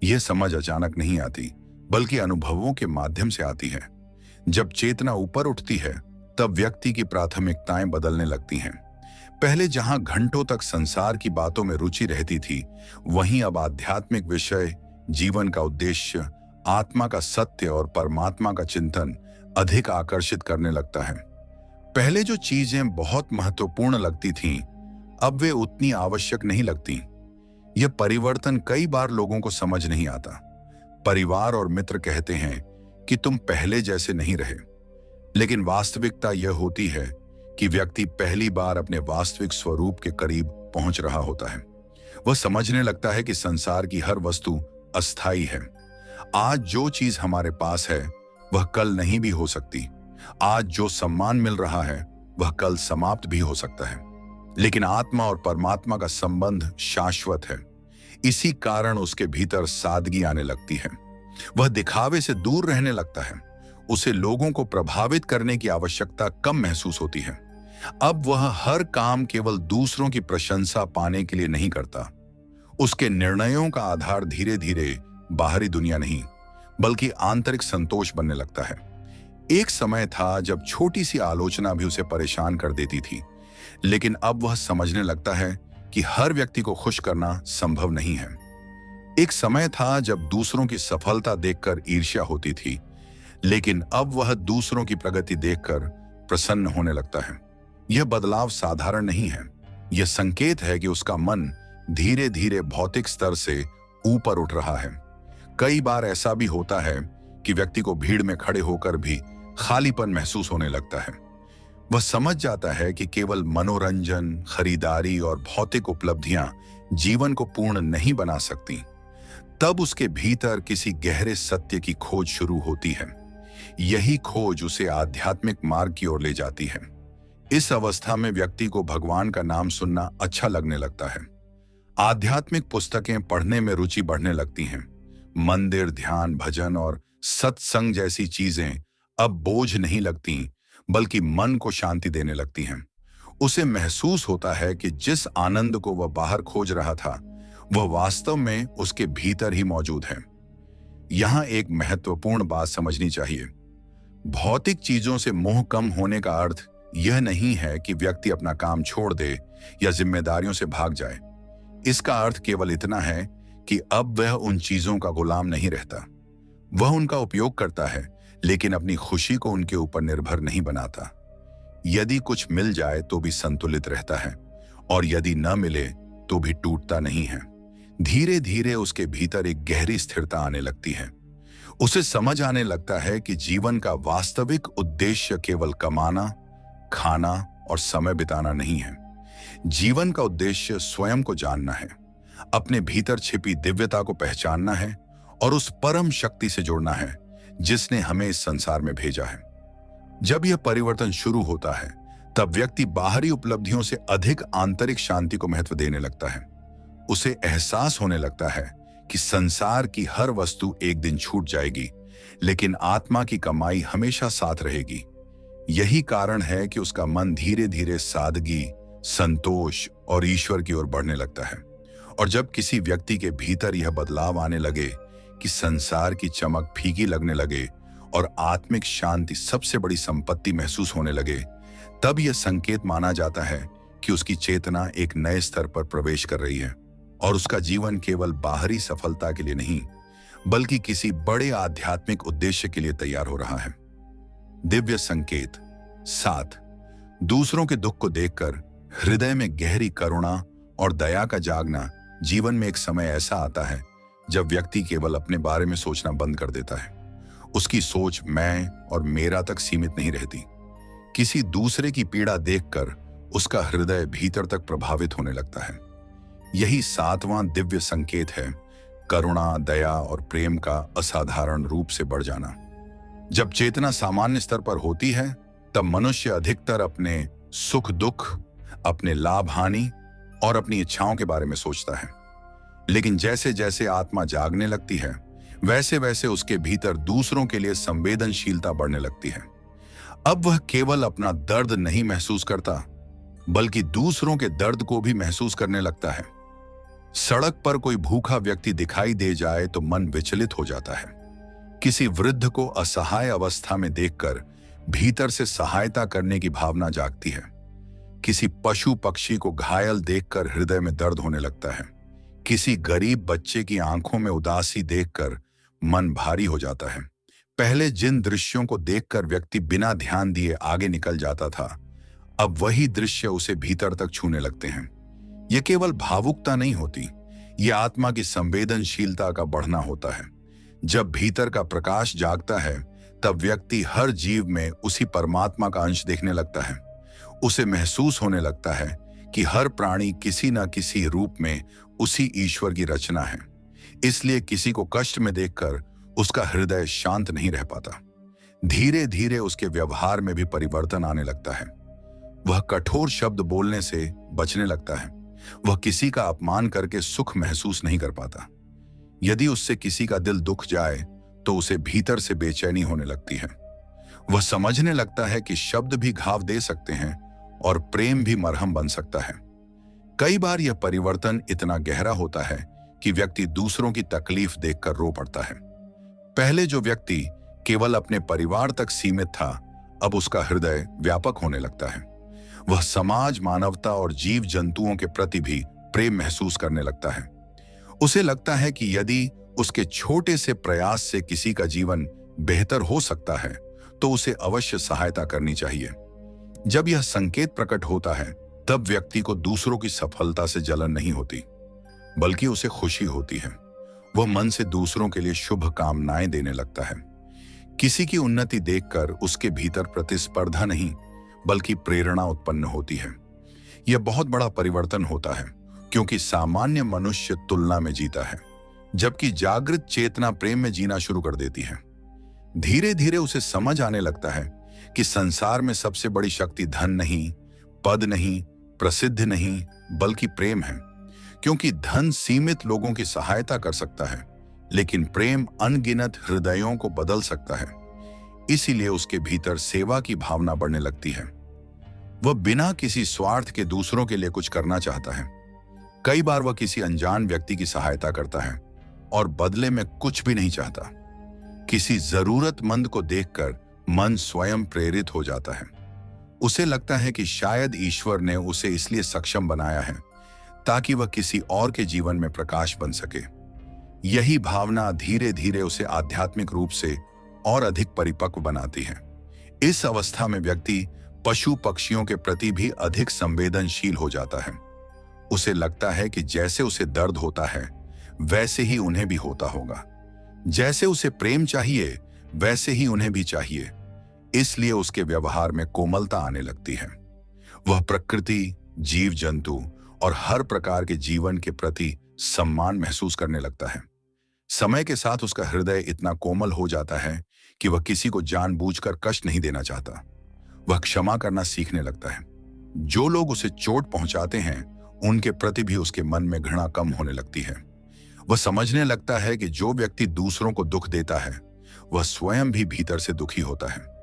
Speaker 1: यह समझ अचानक नहीं आती, बल्कि अनुभवों के माध्यम से आती है। जब चेतना ऊपर उठती है, तब व्यक्ति की प्राथमिकताएं बदलने लगती हैं। पहले जहां घंटों तक संसार की बातों में रुचि रहती थी, वहीं अब आध्यात्मिक विषय, जीवन का उद्देश्य, आत्मा का सत्य और परमात्मा का चिंतन अधिक आकर्षित करने लगता है। पहले जो चीजें बहुत महत्वपूर्ण लगती थीं, अब वे उतनी आवश्यक नहीं लगती। यह परिवर्तन कई बार लोगों को समझ नहीं आता। परिवार और मित्र कहते हैं कि तुम पहले जैसे नहीं रहे, लेकिन वास्तविकता यह होती है कि व्यक्ति पहली बार अपने वास्तविक स्वरूप के करीब पहुंच रहा होता है। वह समझने लगता है कि संसार की हर वस्तु अस्थायी है। आज जो चीज हमारे पास है वह कल नहीं भी हो सकती। आज जो सम्मान मिल रहा है वह कल समाप्त भी हो सकता है। लेकिन आत्मा और परमात्मा का संबंध शाश्वत है। इसी कारण उसके भीतर सादगी आने लगती है। वह दिखावे से दूर रहने लगता है। उसे लोगों को प्रभावित करने की आवश्यकता कम महसूस होती है। अब वह हर काम केवल दूसरों की प्रशंसा पाने के लिए नहीं करता। उसके निर्णयों का आधार धीरे धीरे बाहरी दुनिया नहीं, बल्कि आंतरिक संतोष बनने लगता है। एक समय था जब छोटी सी आलोचना भी उसे परेशान कर देती थी, लेकिन अब वह समझने लगता है कि हर व्यक्ति को खुश करना संभव नहीं है। एक समय था जब दूसरों की सफलता देखकर ईर्ष्या होती थी, लेकिन अब वह दूसरों की प्रगति देखकर प्रसन्न होने लगता है। यह बदलाव साधारण नहीं है। यह संकेत है कि उसका मन धीरे धीरे भौतिक स्तर से ऊपर उठ रहा है। कई बार ऐसा भी होता है कि व्यक्ति को भीड़ में खड़े होकर भी खालीपन महसूस होने लगता है। वह समझ जाता है कि केवल मनोरंजन, खरीदारी और भौतिक उपलब्धियां जीवन को पूर्ण नहीं बना सकती। तब उसके भीतर किसी गहरे सत्य की खोज शुरू होती है। यही खोज उसे आध्यात्मिक मार्ग की ओर ले जाती है। इस अवस्था में व्यक्ति को भगवान का नाम सुनना अच्छा लगने लगता है। आध्यात्मिक पुस्तकें पढ़ने में रुचि बढ़ने लगती हैं। मंदिर, ध्यान, भजन और सत्संग जैसी चीजें अब बोझ नहीं लगती, बल्कि मन को शांति देने लगती हैं। उसे महसूस होता है कि जिस आनंद को वह बाहर खोज रहा था, वह वास्तव में उसके भीतर ही मौजूद है। यहां एक महत्वपूर्ण बात समझनी चाहिए। भौतिक चीजों से मोह कम होने का अर्थ यह नहीं है कि व्यक्ति अपना काम छोड़ दे या जिम्मेदारियों से भाग जाए। इसका अर्थ केवल इतना है कि अब वह उन चीजों का गुलाम नहीं रहता। वह उनका उपयोग करता है, लेकिन अपनी खुशी को उनके ऊपर निर्भर नहीं बनाता। यदि कुछ मिल जाए तो भी संतुलित रहता है, और यदि न मिले तो भी टूटता नहीं है। धीरे धीरे उसके भीतर एक गहरी स्थिरता आने लगती है। उसे समझ आने लगता है कि जीवन का वास्तविक उद्देश्य केवल कमाना, खाना और समय बिताना नहीं है। जीवन का उद्देश्य स्वयं को जानना है, अपने भीतर छिपी दिव्यता को पहचानना है और उस परम शक्ति से जुड़ना है जिसने हमें इस संसार में भेजा है। जब यह परिवर्तन शुरू होता है, तब व्यक्ति बाहरी उपलब्धियों से अधिक आंतरिक शांति को महत्व देने लगता है। उसे एहसास होने लगता है कि संसार की हर वस्तु एक दिन छूट जाएगी, लेकिन आत्मा की कमाई हमेशा साथ रहेगी। यही कारण है कि उसका मन धीरे धीरे सादगी, संतोष और ईश्वर की ओर बढ़ने लगता है। और जब किसी व्यक्ति के भीतर यह बदलाव आने लगे कि संसार की चमक फीकी लगने लगे और आत्मिक शांति सबसे बड़ी संपत्ति महसूस होने लगे, तब यह संकेत माना जाता है कि उसकी चेतना एक नए स्तर पर प्रवेश कर रही है और उसका जीवन केवल बाहरी सफलता के लिए नहीं, बल्कि किसी बड़े आध्यात्मिक उद्देश्य के लिए तैयार हो रहा है। दिव्य संकेत 7। दूसरों के दुख को देखकर हृदय में गहरी करुणा और दया का जागना। जीवन में एक समय ऐसा आता है जब व्यक्ति केवल अपने बारे में सोचना बंद कर देता है। उसकी सोच मैं और मेरा तक सीमित नहीं रहती। किसी दूसरे की पीड़ा देखकर उसका हृदय भीतर तक प्रभावित होने लगता है। यही 7वां दिव्य संकेत है, करुणा, दया और प्रेम का असाधारण रूप से बढ़ जाना। जब चेतना सामान्य स्तर पर होती है, तब मनुष्य अधिकतर अपने सुख दुख, अपने लाभ हानि और अपनी इच्छाओं के बारे में सोचता है। लेकिन जैसे जैसे आत्मा जागने लगती है, वैसे वैसे उसके भीतर दूसरों के लिए संवेदनशीलता बढ़ने लगती है। अब वह केवल अपना दर्द नहीं महसूस करता, बल्कि दूसरों के दर्द को भी महसूस करने लगता है। सड़क पर कोई भूखा व्यक्ति दिखाई दे जाए तो मन विचलित हो जाता है। किसी वृद्ध को असहाय अवस्था में देखकर भीतर से सहायता करने की भावना जागती है। किसी पशु पक्षी को घायल देखकर हृदय में दर्द होने लगता है। किसी गरीब बच्चे की आंखों में उदासी देखकर मन भारी हो जाता है। पहले जिन दृश्यों को देखकर व्यक्ति बिना ध्यान दिए आगे निकल जाता था, अब वही दृश्य उसे भीतर तक छूने लगते हैं। यह केवल भावुकता नहीं होती, यह आत्मा की संवेदनशीलता का बढ़ना होता है। जब भीतर का प्रकाश जागता है, तब व्यक्ति हर जीव में उसी परमात्मा का अंश देखने लगता है। उसे महसूस होने लगता है कि हर प्राणी किसी न किसी रूप में उसी ईश्वर की रचना है। इसलिए किसी को कष्ट में देखकर उसका हृदय शांत नहीं रह पाता। धीरे धीरे उसके व्यवहार में भी परिवर्तन आने लगता है। वह कठोर शब्द बोलने से बचने लगता है। वह किसी का अपमान करके सुख महसूस नहीं कर पाता। यदि उससे किसी का दिल दुख जाए तो उसे भीतर से बेचैनी होने लगती है। वह समझने लगता है कि शब्द भी घाव दे सकते हैं और प्रेम भी मरहम बन सकता है। कई बार यह परिवर्तन इतना गहरा होता है कि व्यक्ति दूसरों की तकलीफ देखकर रो पड़ता है। पहले जो व्यक्ति केवल अपने परिवार तक सीमित था, अब उसका हृदय व्यापक होने लगता है। वह समाज, मानवता और जीव जंतुओं के प्रति भी प्रेम महसूस करने लगता है। उसे लगता है कि यदि उसके छोटे से प्रयास से किसी का जीवन बेहतर हो सकता है, तो उसे अवश्य सहायता करनी चाहिए। जब यह संकेत प्रकट होता है, तब व्यक्ति को दूसरों की सफलता से जलन नहीं होती, बल्कि उसे खुशी होती है। वह मन से दूसरों के लिए शुभ कामनाएं देने लगता है। किसी की उन्नति देखकर उसके भीतर प्रतिस्पर्धा नहीं, बल्कि प्रेरणा उत्पन्न होती है। यह बहुत बड़ा परिवर्तन होता है, क्योंकि सामान्य मनुष्य तुलना में जीता है, जबकि जागृत चेतना प्रेम में जीना शुरू कर देती है। धीरे धीरे उसे समझ आने लगता है कि संसार में सबसे बड़ी शक्ति धन नहीं, पद नहीं, प्रसिद्ध नहीं, बल्कि प्रेम है। क्योंकि धन सीमित लोगों की सहायता कर सकता है, लेकिन प्रेम अनगिनत हृदयों को बदल सकता है। इसीलिए उसके भीतर सेवा की भावना बढ़ने लगती है। वह बिना किसी स्वार्थ के दूसरों के लिए कुछ करना चाहता है। कई बार वह किसी अनजान व्यक्ति की सहायता करता है और बदले में कुछ भी नहीं चाहता। किसी जरूरतमंद को देखकर मन स्वयं प्रेरित हो जाता है। उसे लगता है कि शायद ईश्वर ने उसे इसलिए सक्षम बनाया है ताकि वह किसी और के जीवन में प्रकाश बन सके। यही भावना धीरे धीरे उसे आध्यात्मिक रूप से और अधिक परिपक्व बनाती है। इस अवस्था में व्यक्ति पशु पक्षियों के प्रति भी अधिक संवेदनशील हो जाता है। उसे लगता है कि जैसे उसे दर्द होता है, वैसे ही उन्हें भी होता होगा। जैसे उसे प्रेम चाहिए, वैसे ही उन्हें भी चाहिए। इसलिए उसके व्यवहार में कोमलता आने लगती है। वह प्रकृति, जीव जंतु और हर प्रकार के जीवन के प्रति सम्मान महसूस करने लगता है। समय के साथ उसका हृदय इतना कोमल हो जाता है कि वह किसी को जानबूझकर कष्ट नहीं देना चाहता। वह क्षमा करना सीखने लगता है। जो लोग उसे चोट पहुंचाते हैं, उनके प्रति भी उसके मन में घृणा कम होने लगती है। वह समझने लगता है कि जो व्यक्ति दूसरों को दुख देता है, वह स्वयं भी भीतर से दुखी होता है।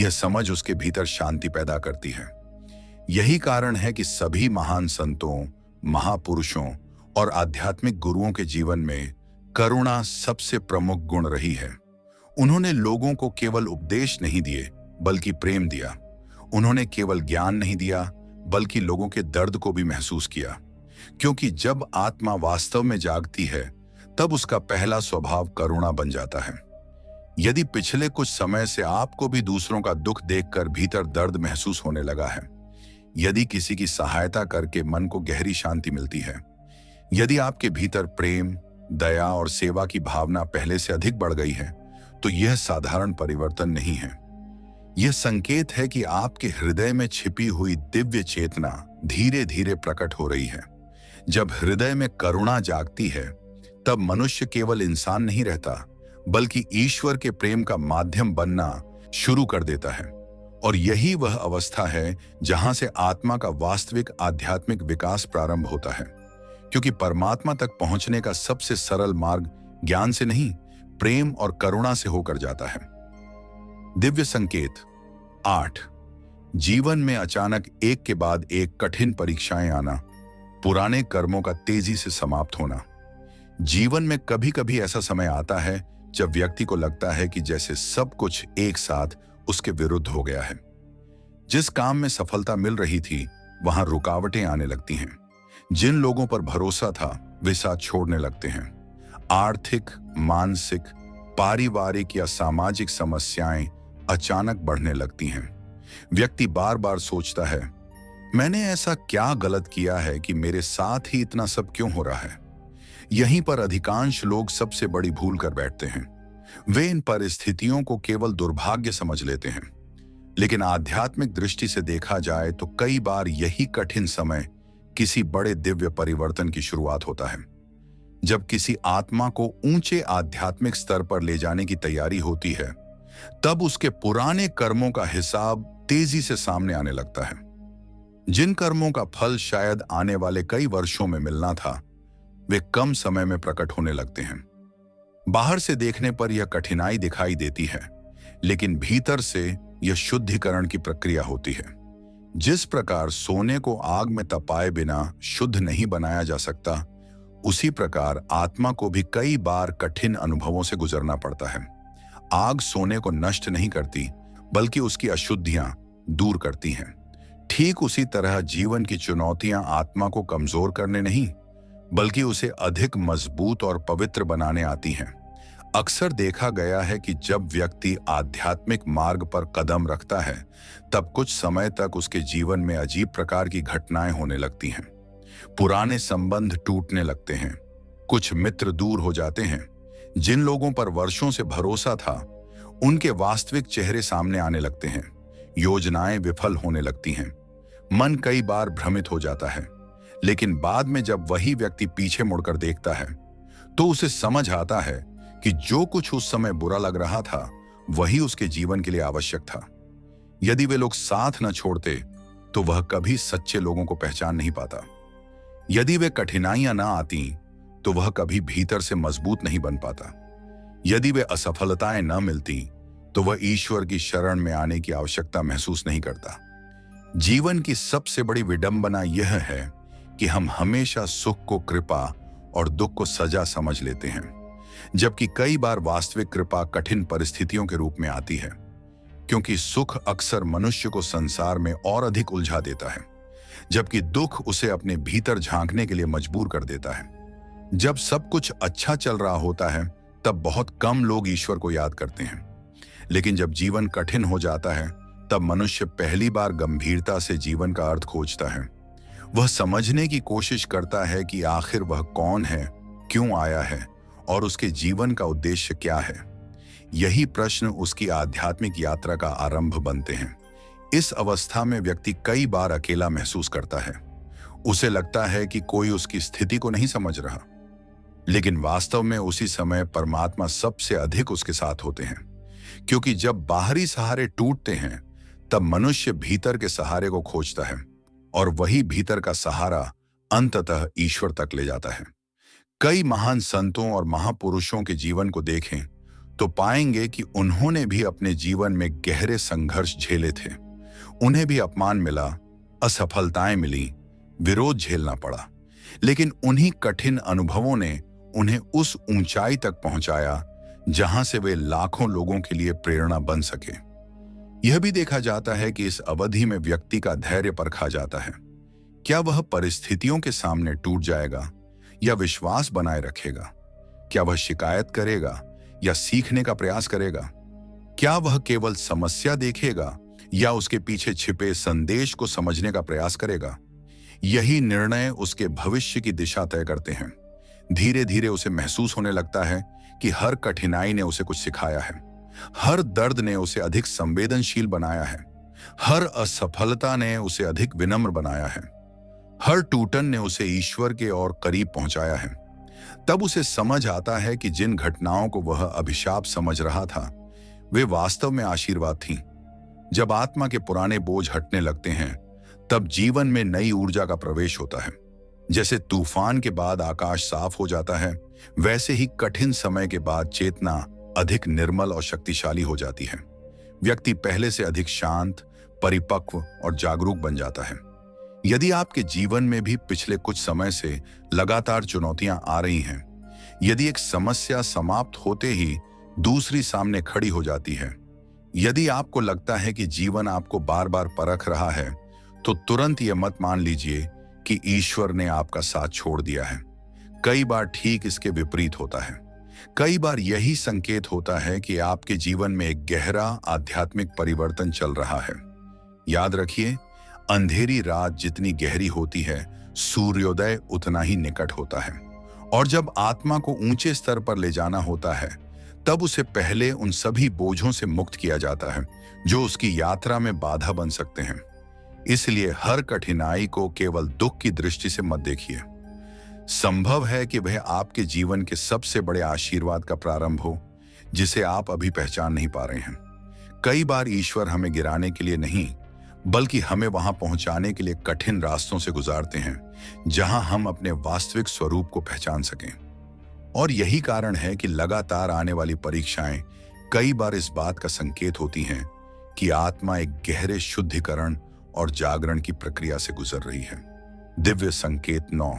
Speaker 1: यह समझ उसके भीतर शांति पैदा करती है। यही कारण है कि सभी महान संतों, महापुरुषों और आध्यात्मिक गुरुओं के जीवन में करुणा सबसे प्रमुख गुण रही है। उन्होंने लोगों को केवल उपदेश नहीं दिए, बल्कि प्रेम दिया। उन्होंने केवल ज्ञान नहीं दिया, बल्कि लोगों के दर्द को भी महसूस किया। क्योंकि जब आत्मा वास्तव में जागती है, तब उसका पहला स्वभाव करुणा बन जाता है। यदि पिछले कुछ समय से आपको भी दूसरों का दुख देखकर भीतर दर्द महसूस होने लगा है, यदि किसी की सहायता करके मन को गहरी शांति मिलती है, यदि आपके भीतर प्रेम, दया और सेवा की भावना पहले से अधिक बढ़ गई है, तो यह साधारण परिवर्तन नहीं है। यह संकेत है कि आपके हृदय में छिपी हुई दिव्य चेतना धीरे धीरे प्रकट हो रही है। जब हृदय में करुणा जागती है, तब मनुष्य केवल इंसान नहीं रहता, बल्कि ईश्वर के प्रेम का माध्यम बनना शुरू कर देता है। और यही वह अवस्था है जहां से आत्मा का वास्तविक आध्यात्मिक विकास प्रारंभ होता है। क्योंकि परमात्मा तक पहुंचने का सबसे सरल मार्ग ज्ञान से नहीं, प्रेम और करुणा से होकर जाता है। दिव्य संकेत 8। जीवन में अचानक एक के बाद एक कठिन परीक्षाएं आना, पुराने कर्मों का तेजी से समाप्त होना। जीवन में कभी कभी ऐसा समय आता है जब व्यक्ति को लगता है कि जैसे सब कुछ एक साथ उसके विरुद्ध हो गया है। जिस काम में सफलता मिल रही थी, वहां रुकावटें आने लगती हैं। जिन लोगों पर भरोसा था, वे साथ छोड़ने लगते हैं। आर्थिक, मानसिक, पारिवारिक या सामाजिक समस्याएं अचानक बढ़ने लगती हैं। व्यक्ति बार बार सोचता है, मैंने ऐसा क्या गलत किया है कि मेरे साथ ही इतना सब क्यों हो रहा है। यहीं पर अधिकांश लोग सबसे बड़ी भूल कर बैठते हैं। वे इन परिस्थितियों को केवल दुर्भाग्य समझ लेते हैं। लेकिन आध्यात्मिक दृष्टि से देखा जाए तो कई बार यही कठिन समय किसी बड़े दिव्य परिवर्तन की शुरुआत होता है। जब किसी आत्मा को ऊंचे आध्यात्मिक स्तर पर ले जाने की तैयारी होती है, तब उसके पुराने कर्मों का हिसाब तेजी से सामने आने लगता है। जिन कर्मों का फल शायद आने वाले कई वर्षों में मिलना था, वे कम समय में प्रकट होने लगते हैं। बाहर से देखने पर यह कठिनाई दिखाई देती है, लेकिन भीतर से यह शुद्धिकरण की प्रक्रिया होती है। जिस प्रकार सोने को आग में तपाए बिना शुद्ध नहीं बनाया जा सकता, उसी प्रकार आत्मा को भी कई बार कठिन अनुभवों से गुजरना पड़ता है। आग सोने को नष्ट नहीं करती, बल्कि उसकी अशुद्धियां दूर करती हैं। ठीक उसी तरह जीवन की चुनौतियां आत्मा को कमजोर करने नहीं, बल्कि उसे अधिक मजबूत और पवित्र बनाने आती हैं। अक्सर देखा गया है कि जब व्यक्ति आध्यात्मिक मार्ग पर कदम रखता है, तब कुछ समय तक उसके जीवन में अजीब प्रकार की घटनाएं होने लगती हैं। पुराने संबंध टूटने लगते हैं, कुछ मित्र दूर हो जाते हैं। जिन लोगों पर वर्षों से भरोसा था, उनके वास्तविक चेहरे सामने आने लगते हैं। योजनाएं विफल होने लगती हैं। मन कई बार भ्रमित हो जाता है, लेकिन बाद में जब वही व्यक्ति पीछे मुड़कर देखता है, तो उसे समझ आता है कि जो कुछ उस समय बुरा लग रहा था, वही उसके जीवन के लिए आवश्यक था। यदि वे लोग साथ न छोड़ते, तो वह कभी सच्चे लोगों को पहचान नहीं पाता। यदि वे कठिनाइयां ना आती, तो वह कभी भीतर से मजबूत नहीं बन पाता। यदि वे असफलताएं न मिलती, तो वह ईश्वर की शरण में आने की आवश्यकता महसूस नहीं करता। जीवन की सबसे बड़ी विडंबना यह है कि हम हमेशा सुख को कृपा और दुख को सजा समझ लेते हैं, जबकि कई बार वास्तविक कृपा कठिन परिस्थितियों के रूप में आती है, क्योंकि सुख अक्सर मनुष्य को संसार में और अधिक उलझा देता है, जबकि दुख उसे अपने भीतर झांकने के लिए मजबूर कर देता है। जब सब कुछ अच्छा चल रहा होता है, तब बहुत कम लोग ईश्वर को याद करते हैं, लेकिन जब जीवन कठिन हो जाता है, तब मनुष्य पहली बार गंभीरता से जीवन का अर्थ खोजता है। वह समझने की कोशिश करता है कि आखिर वह कौन है, क्यों आया है और उसके जीवन का उद्देश्य क्या है। यही प्रश्न उसकी आध्यात्मिक यात्रा का आरंभ बनते हैं। इस अवस्था में व्यक्ति कई बार अकेला महसूस करता है। उसे लगता है कि कोई उसकी स्थिति को नहीं समझ रहा, लेकिन वास्तव में उसी समय परमात्मा सबसे अधिक उसके साथ होते हैं, क्योंकि जब बाहरी सहारे टूटते हैं, तब मनुष्य भीतर के सहारे को खोजता है, और वही भीतर का सहारा अंततः ईश्वर तक ले जाता है। कई महान संतों और महापुरुषों के जीवन को देखें तो पाएंगे कि उन्होंने भी अपने जीवन में गहरे संघर्ष झेले थे। उन्हें भी अपमान मिला, असफलताएं मिली, विरोध झेलना पड़ा, लेकिन उन्हीं कठिन अनुभवों ने उन्हें उस ऊंचाई तक पहुंचाया जहां से वे लाखों लोगों के लिए प्रेरणा बन सके। यह भी देखा जाता है कि इस अवधि में व्यक्ति का धैर्य परखा जाता है। क्या वह परिस्थितियों के सामने टूट जाएगा या विश्वास बनाए रखेगा? क्या वह शिकायत करेगा या सीखने का प्रयास करेगा? क्या वह केवल समस्या देखेगा या उसके पीछे छिपे संदेश को समझने का प्रयास करेगा? यही निर्णय उसके भविष्य की दिशा तय करते हैं। धीरे धीरे उसे महसूस होने लगता है कि हर कठिनाई ने उसे कुछ सिखाया है, हर दर्द ने उसे अधिक संवेदनशील बनाया है, हर असफलता ने उसे अधिक विनम्र बनाया है, हर टूटन ने उसे ईश्वर के और करीब पहुंचाया है। तब उसे समझ आता है कि जिन घटनाओं को वह अभिशाप समझ रहा था, वे वास्तव में आशीर्वाद थीं। जब आत्मा के पुराने बोझ हटने लगते हैं, तब जीवन में नई ऊर्जा का प्रवेश होता है। जैसे तूफान के बाद आकाश साफ हो जाता है, वैसे ही कठिन समय के बाद चेतना अधिक निर्मल और शक्तिशाली हो जाती है। व्यक्ति पहले से अधिक शांत, परिपक्व और जागरूक बन जाता है। यदि आपके जीवन में भी पिछले कुछ समय से लगातार चुनौतियां आ रही हैं, यदि एक समस्या समाप्त होते ही दूसरी सामने खड़ी हो जाती है, यदि आपको लगता है कि जीवन आपको बार बार परख रहा है, तो तुरंत यह मत मान लीजिए कि ईश्वर ने आपका साथ छोड़ दिया है। कई बार ठीक इसके विपरीत होता है। कई बार यही संकेत होता है कि आपके जीवन में एक गहरा आध्यात्मिक परिवर्तन चल रहा है। याद रखिए, अंधेरी रात जितनी गहरी होती है, सूर्योदय उतना ही निकट होता है। और जब आत्मा को ऊंचे स्तर पर ले जाना होता है, तब उसे पहले उन सभी बोझों से मुक्त किया जाता है जो उसकी यात्रा में बाधा बन सकते हैं। इसलिए हर कठिनाई को केवल दुख की दृष्टि से मत देखिए। संभव है कि वह आपके जीवन के सबसे बड़े आशीर्वाद का प्रारंभ हो, जिसे आप अभी पहचान नहीं पा रहे हैं। कई बार ईश्वर हमें गिराने के लिए नहीं, बल्कि हमें वहां पहुंचाने के लिए कठिन रास्तों से गुजारते हैं, जहां हम अपने वास्तविक स्वरूप को पहचान सकें। और यही कारण है कि लगातार आने वाली परीक्षाएं कई बार इस बात का संकेत होती हैं कि आत्मा एक गहरे शुद्धिकरण और जागरण की प्रक्रिया से गुजर रही है। दिव्य संकेत 9,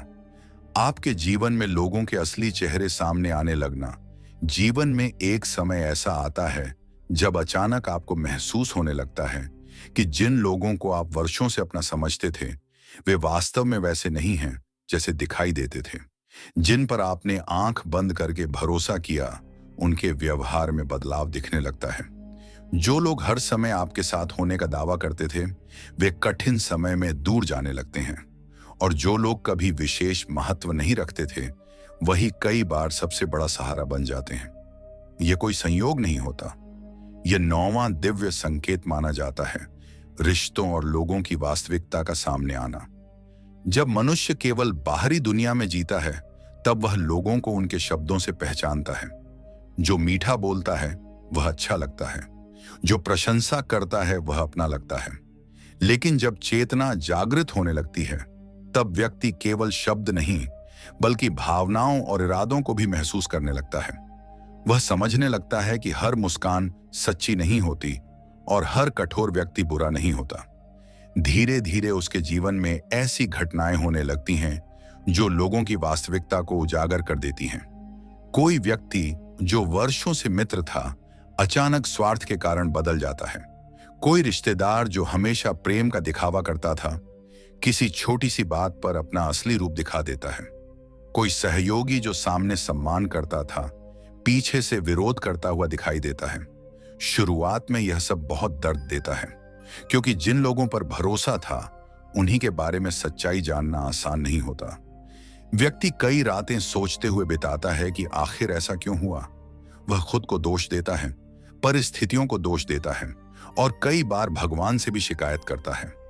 Speaker 1: आपके जीवन में लोगों के असली चेहरे सामने आने लगना। जीवन में एक समय ऐसा आता है जब अचानक आपको महसूस होने लगता है कि जिन लोगों को आप वर्षों से अपना समझते थे, वे वास्तव में वैसे नहीं हैं जैसे दिखाई देते थे। जिन पर आपने आंख बंद करके भरोसा किया, उनके व्यवहार में बदलाव दिखने लगता है। जो लोग हर समय आपके साथ होने का दावा करते थे, वे कठिन समय में दूर जाने लगते हैं। और जो लोग कभी विशेष महत्व नहीं रखते थे, वही कई बार सबसे बड़ा सहारा बन जाते हैं। यह कोई संयोग नहीं होता। यह 9वां दिव्य संकेत माना जाता है, रिश्तों और लोगों की वास्तविकता का सामने आना। जब मनुष्य केवल बाहरी दुनिया में जीता है, तब वह लोगों को उनके शब्दों से पहचानता है। जो मीठा बोलता है वह अच्छा लगता है, जो प्रशंसा करता है वह अपना लगता है। लेकिन जब चेतना जागृत होने लगती है, तब व्यक्ति केवल शब्द नहीं, बल्कि भावनाओं और इरादों को भी महसूस करने लगता है। वह समझने लगता है कि हर मुस्कान सच्ची नहीं होती और हर कठोर व्यक्ति बुरा नहीं होता। धीरे धीरे उसके जीवन में ऐसी घटनाएं होने लगती हैं जो लोगों की वास्तविकता को उजागर कर देती हैं। कोई व्यक्ति जो वर्षों से मित्र था, अचानक स्वार्थ के कारण बदल जाता है। कोई रिश्तेदार जो हमेशा प्रेम का दिखावा करता था, किसी छोटी सी बात पर अपना असली रूप दिखा देता है। कोई सहयोगी जो सामने सम्मान करता था, पीछे से विरोध करता हुआ दिखाई देता है। शुरुआत में यह सब बहुत दर्द देता है, क्योंकि जिन लोगों पर भरोसा था, उन्हीं के बारे में सच्चाई जानना आसान नहीं होता। व्यक्ति कई रातें सोचते हुए बिताता है कि आखिर ऐसा क्यों हुआ। वह खुद को दोष देता है, परिस्थितियों को दोष देता है और कई बार भगवान से भी शिकायत करता है।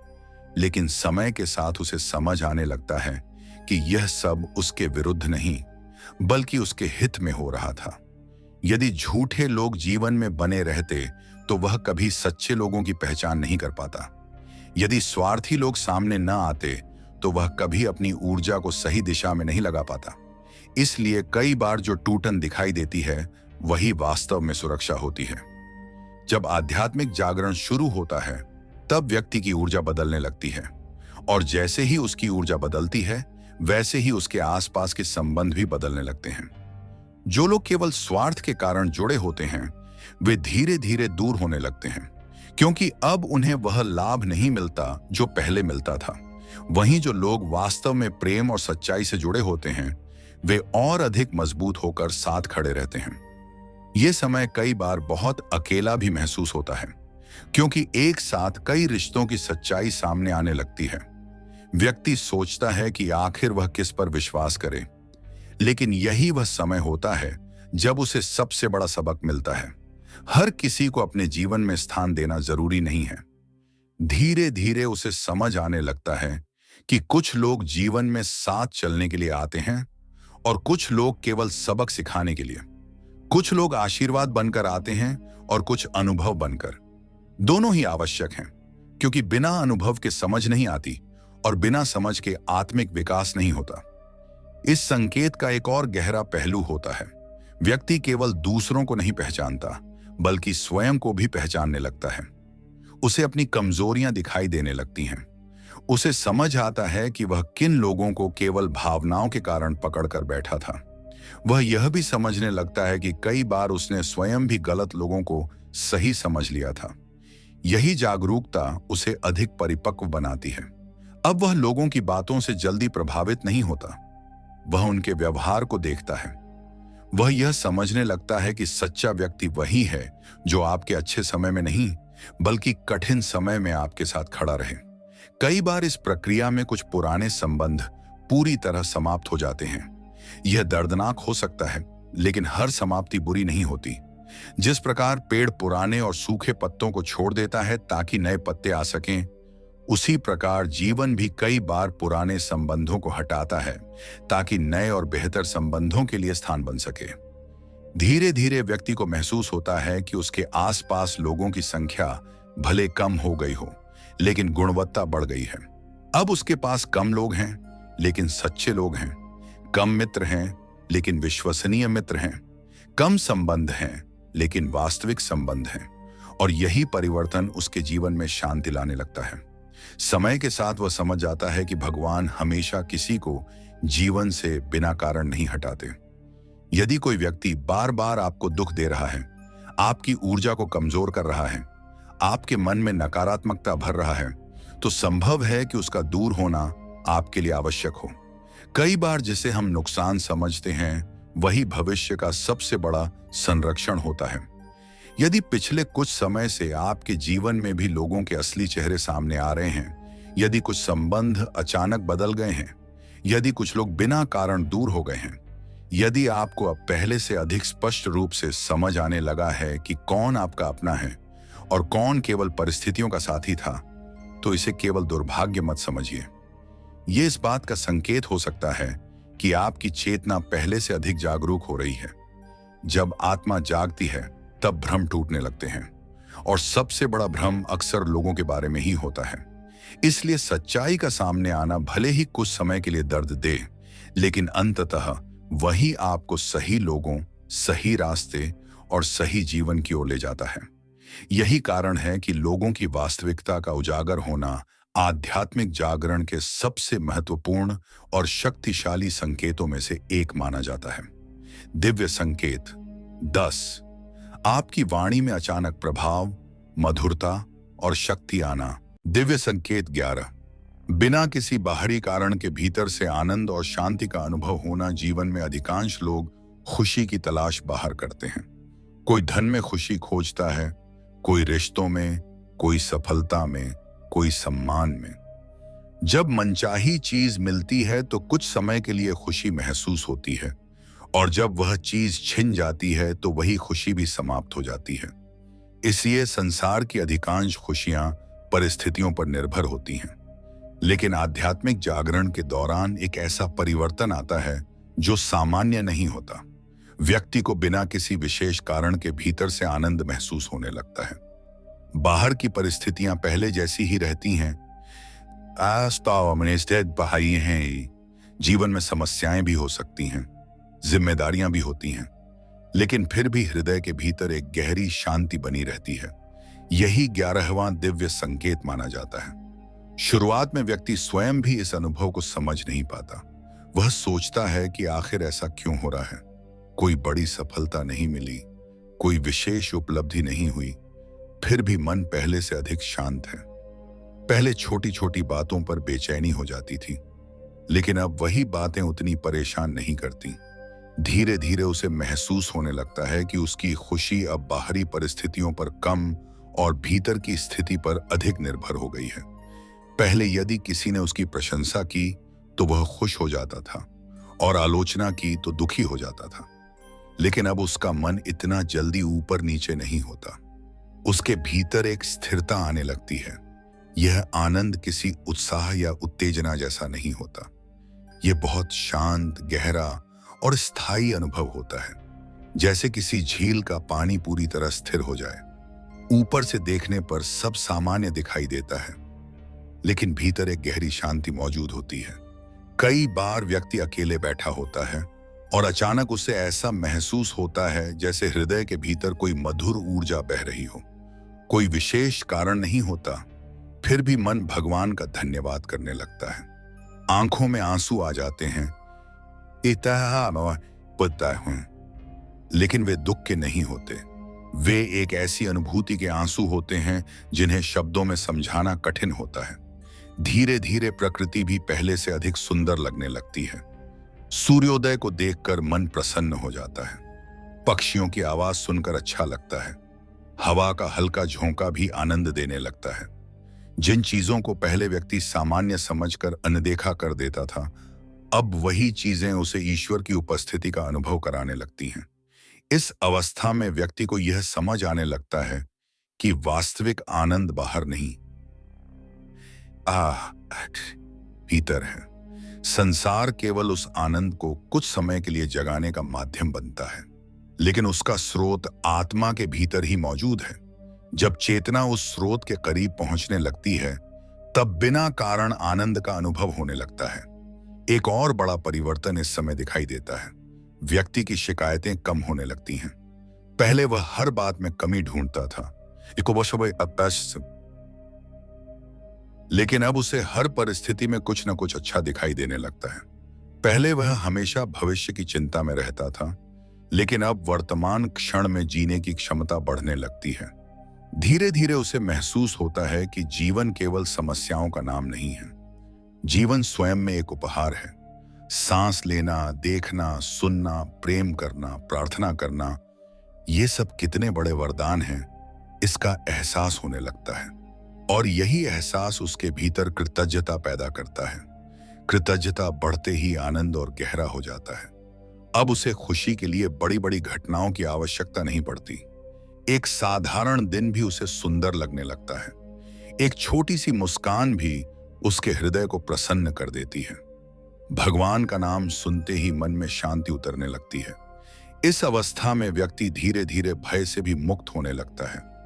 Speaker 1: लेकिन समय के साथ उसे समझ आने लगता है कि यह सब उसके विरुद्ध नहीं, बल्कि उसके हित में हो रहा था। यदि झूठे लोग जीवन में बने रहते, तो वह कभी सच्चे लोगों की पहचान नहीं कर पाता। यदि स्वार्थी लोग सामने न आते, तो वह कभी अपनी ऊर्जा को सही दिशा में नहीं लगा पाता। इसलिए कई बार जो टूटन दिखाई देती है, वही वास्तव में सुरक्षा होती है। जब आध्यात्मिक जागरण शुरू होता है, तब व्यक्ति की ऊर्जा बदलने लगती है, और जैसे ही उसकी ऊर्जा बदलती है, वैसे ही उसके आसपास के संबंध भी बदलने लगते हैं। जो लोग केवल स्वार्थ के कारण जुड़े होते हैं, वे धीरे धीरे दूर होने लगते हैं, क्योंकि अब उन्हें वह लाभ नहीं मिलता जो पहले मिलता था। वहीं जो लोग वास्तव में प्रेम और सच्चाई से जुड़े होते हैं, वे और अधिक मजबूत होकर साथ खड़े रहते हैं। ये समय कई बार बहुत अकेला भी महसूस होता है, क्योंकि एक साथ कई रिश्तों की सच्चाई सामने आने लगती है। व्यक्ति सोचता है कि आखिर वह किस पर विश्वास करे, लेकिन यही वह समय होता है जब उसे सबसे बड़ा सबक मिलता है। हर किसी को अपने जीवन में स्थान देना जरूरी नहीं है। धीरे धीरे उसे समझ आने लगता है कि कुछ लोग जीवन में साथ चलने के लिए आते हैं और कुछ लोग केवल सबक सिखाने के लिए। कुछ लोग आशीर्वाद बनकर आते हैं और कुछ अनुभव बनकर। दोनों ही आवश्यक हैं, क्योंकि बिना अनुभव के समझ नहीं आती और बिना समझ के आत्मिक विकास नहीं होता। इस संकेत का एक और गहरा पहलू होता है। व्यक्ति केवल दूसरों को नहीं पहचानता, बल्कि स्वयं को भी पहचानने लगता है। उसे अपनी कमजोरियां दिखाई देने लगती हैं। उसे समझ आता है कि वह किन लोगों को केवल भावनाओं के कारण पकड़कर बैठा था। वह यह भी समझने लगता है कि कई बार उसने स्वयं भी गलत लोगों को सही समझ लिया था। यही जागरूकता उसे अधिक परिपक्व बनाती है। अब वह लोगों की बातों से जल्दी प्रभावित नहीं होता, वह उनके व्यवहार को देखता है। वह यह समझने लगता है कि सच्चा व्यक्ति वही है जो आपके अच्छे समय में नहीं, बल्कि कठिन समय में आपके साथ खड़ा रहे। कई बार इस प्रक्रिया में कुछ पुराने संबंध पूरी तरह समाप्त हो जाते हैं। यह दर्दनाक हो सकता है, लेकिन हर समाप्ति बुरी नहीं होती। जिस प्रकार पेड़ पुराने और सूखे पत्तों को छोड़ देता है ताकि नए पत्ते आ सकें, उसी प्रकार जीवन भी कई बार पुराने संबंधों को हटाता है ताकि नए और बेहतर संबंधों के लिए स्थान बन सके। धीरे धीरे व्यक्ति को महसूस होता है कि उसके आसपास लोगों की संख्या भले कम हो गई हो, लेकिन गुणवत्ता बढ़ गई है। अब उसके पास कम लोग हैं, लेकिन सच्चे लोग हैं। कम मित्र हैं, लेकिन विश्वसनीय मित्र हैं। कम संबंध हैं, लेकिन वास्तविक संबंध हैं। और यही परिवर्तन उसके जीवन में शांति लाने लगता है। समय के साथ वह समझ जाता है कि भगवान हमेशा किसी को जीवन से बिना कारण नहीं हटाते। यदि कोई व्यक्ति बार बार आपको दुख दे रहा है, आपकी ऊर्जा को कमजोर कर रहा है, आपके मन में नकारात्मकता भर रहा है, तो संभव है कि उसका दूर होना आपके लिए आवश्यक हो। कई बार जिसे हम नुकसान समझते हैं, वही भविष्य का सबसे बड़ा संरक्षण होता है। यदि पिछले कुछ समय से आपके जीवन में भी लोगों के असली चेहरे सामने आ रहे हैं, यदि कुछ संबंध अचानक बदल गए हैं, यदि कुछ लोग बिना कारण दूर हो गए हैं, यदि आपको अब पहले से अधिक स्पष्ट रूप से समझ आने लगा है कि कौन आपका अपना है और कौन केवल परिस्थितियों का साथी था, तो इसे केवल दुर्भाग्य मत समझिए। ये इस बात का संकेत हो सकता है कि आपकी चेतना पहले से अधिक जागरूक हो रही है। जब आत्मा जागती है, तब भ्रम टूटने लगते हैं, और सबसे बड़ा भ्रम अक्सर लोगों के बारे में ही होता है। इसलिए सच्चाई का सामने आना भले ही कुछ समय के लिए दर्द दे, लेकिन अंततः वही आपको सही लोगों, सही रास्ते और सही जीवन की ओर ले जाता है। यही कारण है कि लोगों की वास्तविकता का उजागर होना आध्यात्मिक जागरण के सबसे महत्वपूर्ण और शक्तिशाली संकेतों में से एक माना जाता है। दिव्य संकेत 10। आपकी वाणी में अचानक प्रभाव, मधुरता और शक्ति आना। दिव्य संकेत 11। बिना किसी बाहरी कारण के भीतर से आनंद और शांति का अनुभव होना। जीवन में अधिकांश लोग खुशी की तलाश बाहर करते हैं। कोई धन में खुशी खोजता है, कोई रिश्तों में, कोई सफलता में, कोई सम्मान में। जब मनचाही चीज मिलती है तो कुछ समय के लिए खुशी महसूस होती है, और जब वह चीज छिन जाती है तो वही खुशी भी समाप्त हो जाती है। इसलिए संसार की अधिकांश खुशियां परिस्थितियों पर निर्भर होती हैं, लेकिन आध्यात्मिक जागरण के दौरान एक ऐसा परिवर्तन आता है जो सामान्य नहीं होता। व्यक्ति को बिना किसी विशेष कारण के भीतर से आनंद महसूस होने लगता है। बाहर की परिस्थितियां पहले जैसी ही रहती हैं। जीवन में समस्याएं भी हो सकती हैं, जिम्मेदारियां भी होती हैं, लेकिन फिर भी हृदय के भीतर एक गहरी शांति बनी रहती है। यही 11वां दिव्य संकेत माना जाता है। शुरुआत में व्यक्ति स्वयं भी इस अनुभव को समझ नहीं पाता। वह सोचता है कि आखिर ऐसा क्यों हो रहा है। कोई बड़ी सफलता नहीं मिली, कोई विशेष उपलब्धि नहीं हुई, फिर भी मन पहले से अधिक शांत है। पहले छोटी छोटी बातों पर बेचैनी हो जाती थी, लेकिन अब वही बातें उतनी परेशान नहीं करती। धीरे धीरे उसे महसूस होने लगता है कि उसकी खुशी अब बाहरी परिस्थितियों पर कम और भीतर की स्थिति पर अधिक निर्भर हो गई है। पहले यदि किसी ने उसकी प्रशंसा की तो वह खुश हो जाता था, और आलोचना की तो दुखी हो जाता था। लेकिन अब उसका मन इतना जल्दी ऊपर नीचे नहीं होता। उसके भीतर एक स्थिरता आने लगती है। यह आनंद किसी उत्साह या उत्तेजना जैसा नहीं होता। यह बहुत शांत, गहरा और स्थायी अनुभव होता है, जैसे किसी झील का पानी पूरी तरह स्थिर हो जाए। ऊपर से देखने पर सब सामान्य दिखाई देता है, लेकिन भीतर एक गहरी शांति मौजूद होती है। कई बार व्यक्ति अकेले बैठा होता है और अचानक उसे ऐसा महसूस होता है जैसे हृदय के भीतर कोई मधुर ऊर्जा बह रही हो। कोई विशेष कारण नहीं होता, फिर भी मन भगवान का धन्यवाद करने लगता है। आंखों में आंसू आ जाते हैं, लेकिन वे दुख के नहीं होते, वे एक ऐसी अनुभूति के आंसू होते हैं जिन्हें शब्दों में समझाना कठिन होता है। धीरे धीरे प्रकृति भी पहले से अधिक सुंदर लगने लगती है। सूर्योदय को देखकर मन प्रसन्न हो जाता है। पक्षियों की आवाज सुनकर अच्छा लगता है। हवा का हल्का झोंका भी आनंद देने लगता है। जिन चीजों को पहले व्यक्ति सामान्य समझकर अनदेखा कर देता था, अब वही चीजें उसे ईश्वर की उपस्थिति का अनुभव कराने लगती हैं। इस अवस्था में व्यक्ति को यह समझ आने लगता है कि वास्तविक आनंद बाहर नहीं, भीतर है। संसार केवल उस आनंद को कुछ समय के लिए जगाने का माध्यम बनता है, लेकिन उसका स्रोत आत्मा के भीतर ही मौजूद है। जब चेतना उस स्रोत के करीब पहुंचने लगती है, तब बिना कारण आनंद का अनुभव होने लगता है। एक और बड़ा परिवर्तन इस समय दिखाई देता है। व्यक्ति की शिकायतें कम होने लगती हैं। पहले वह हर बात में कमी ढूंढता था, लेकिन अब उसे हर परिस्थिति में कुछ न कुछ अच्छा दिखाई देने लगता है। पहले वह हमेशा भविष्य की चिंता में रहता था, लेकिन अब वर्तमान क्षण में जीने की क्षमता बढ़ने लगती है। धीरे धीरे उसे महसूस होता है कि जीवन केवल समस्याओं का नाम नहीं है। जीवन स्वयं में एक उपहार है। सांस लेना, देखना, सुनना, प्रेम करना, प्रार्थना करना, ये सब कितने बड़े वरदान हैं, इसका एहसास होने लगता है। और यही एहसास उसके भीतर कृतज्ञता पैदा करता है। कृतज्ञता बढ़ते ही आनंद और गहरा हो जाता है। अब उसे खुशी के लिए बड़ी बड़ी घटनाओं की आवश्यकता नहीं पड़ती। एक साधारण दिन भी उसे सुंदर लगने लगता है। एक छोटी सी मुस्कान भी उसके हृदय को प्रसन्न कर देती है। भगवान का नाम सुनते ही मन में शांति उतरने लगती है। इस अवस्था में व्यक्ति धीरे धीरे भय से भी मुक्त होने लगता है,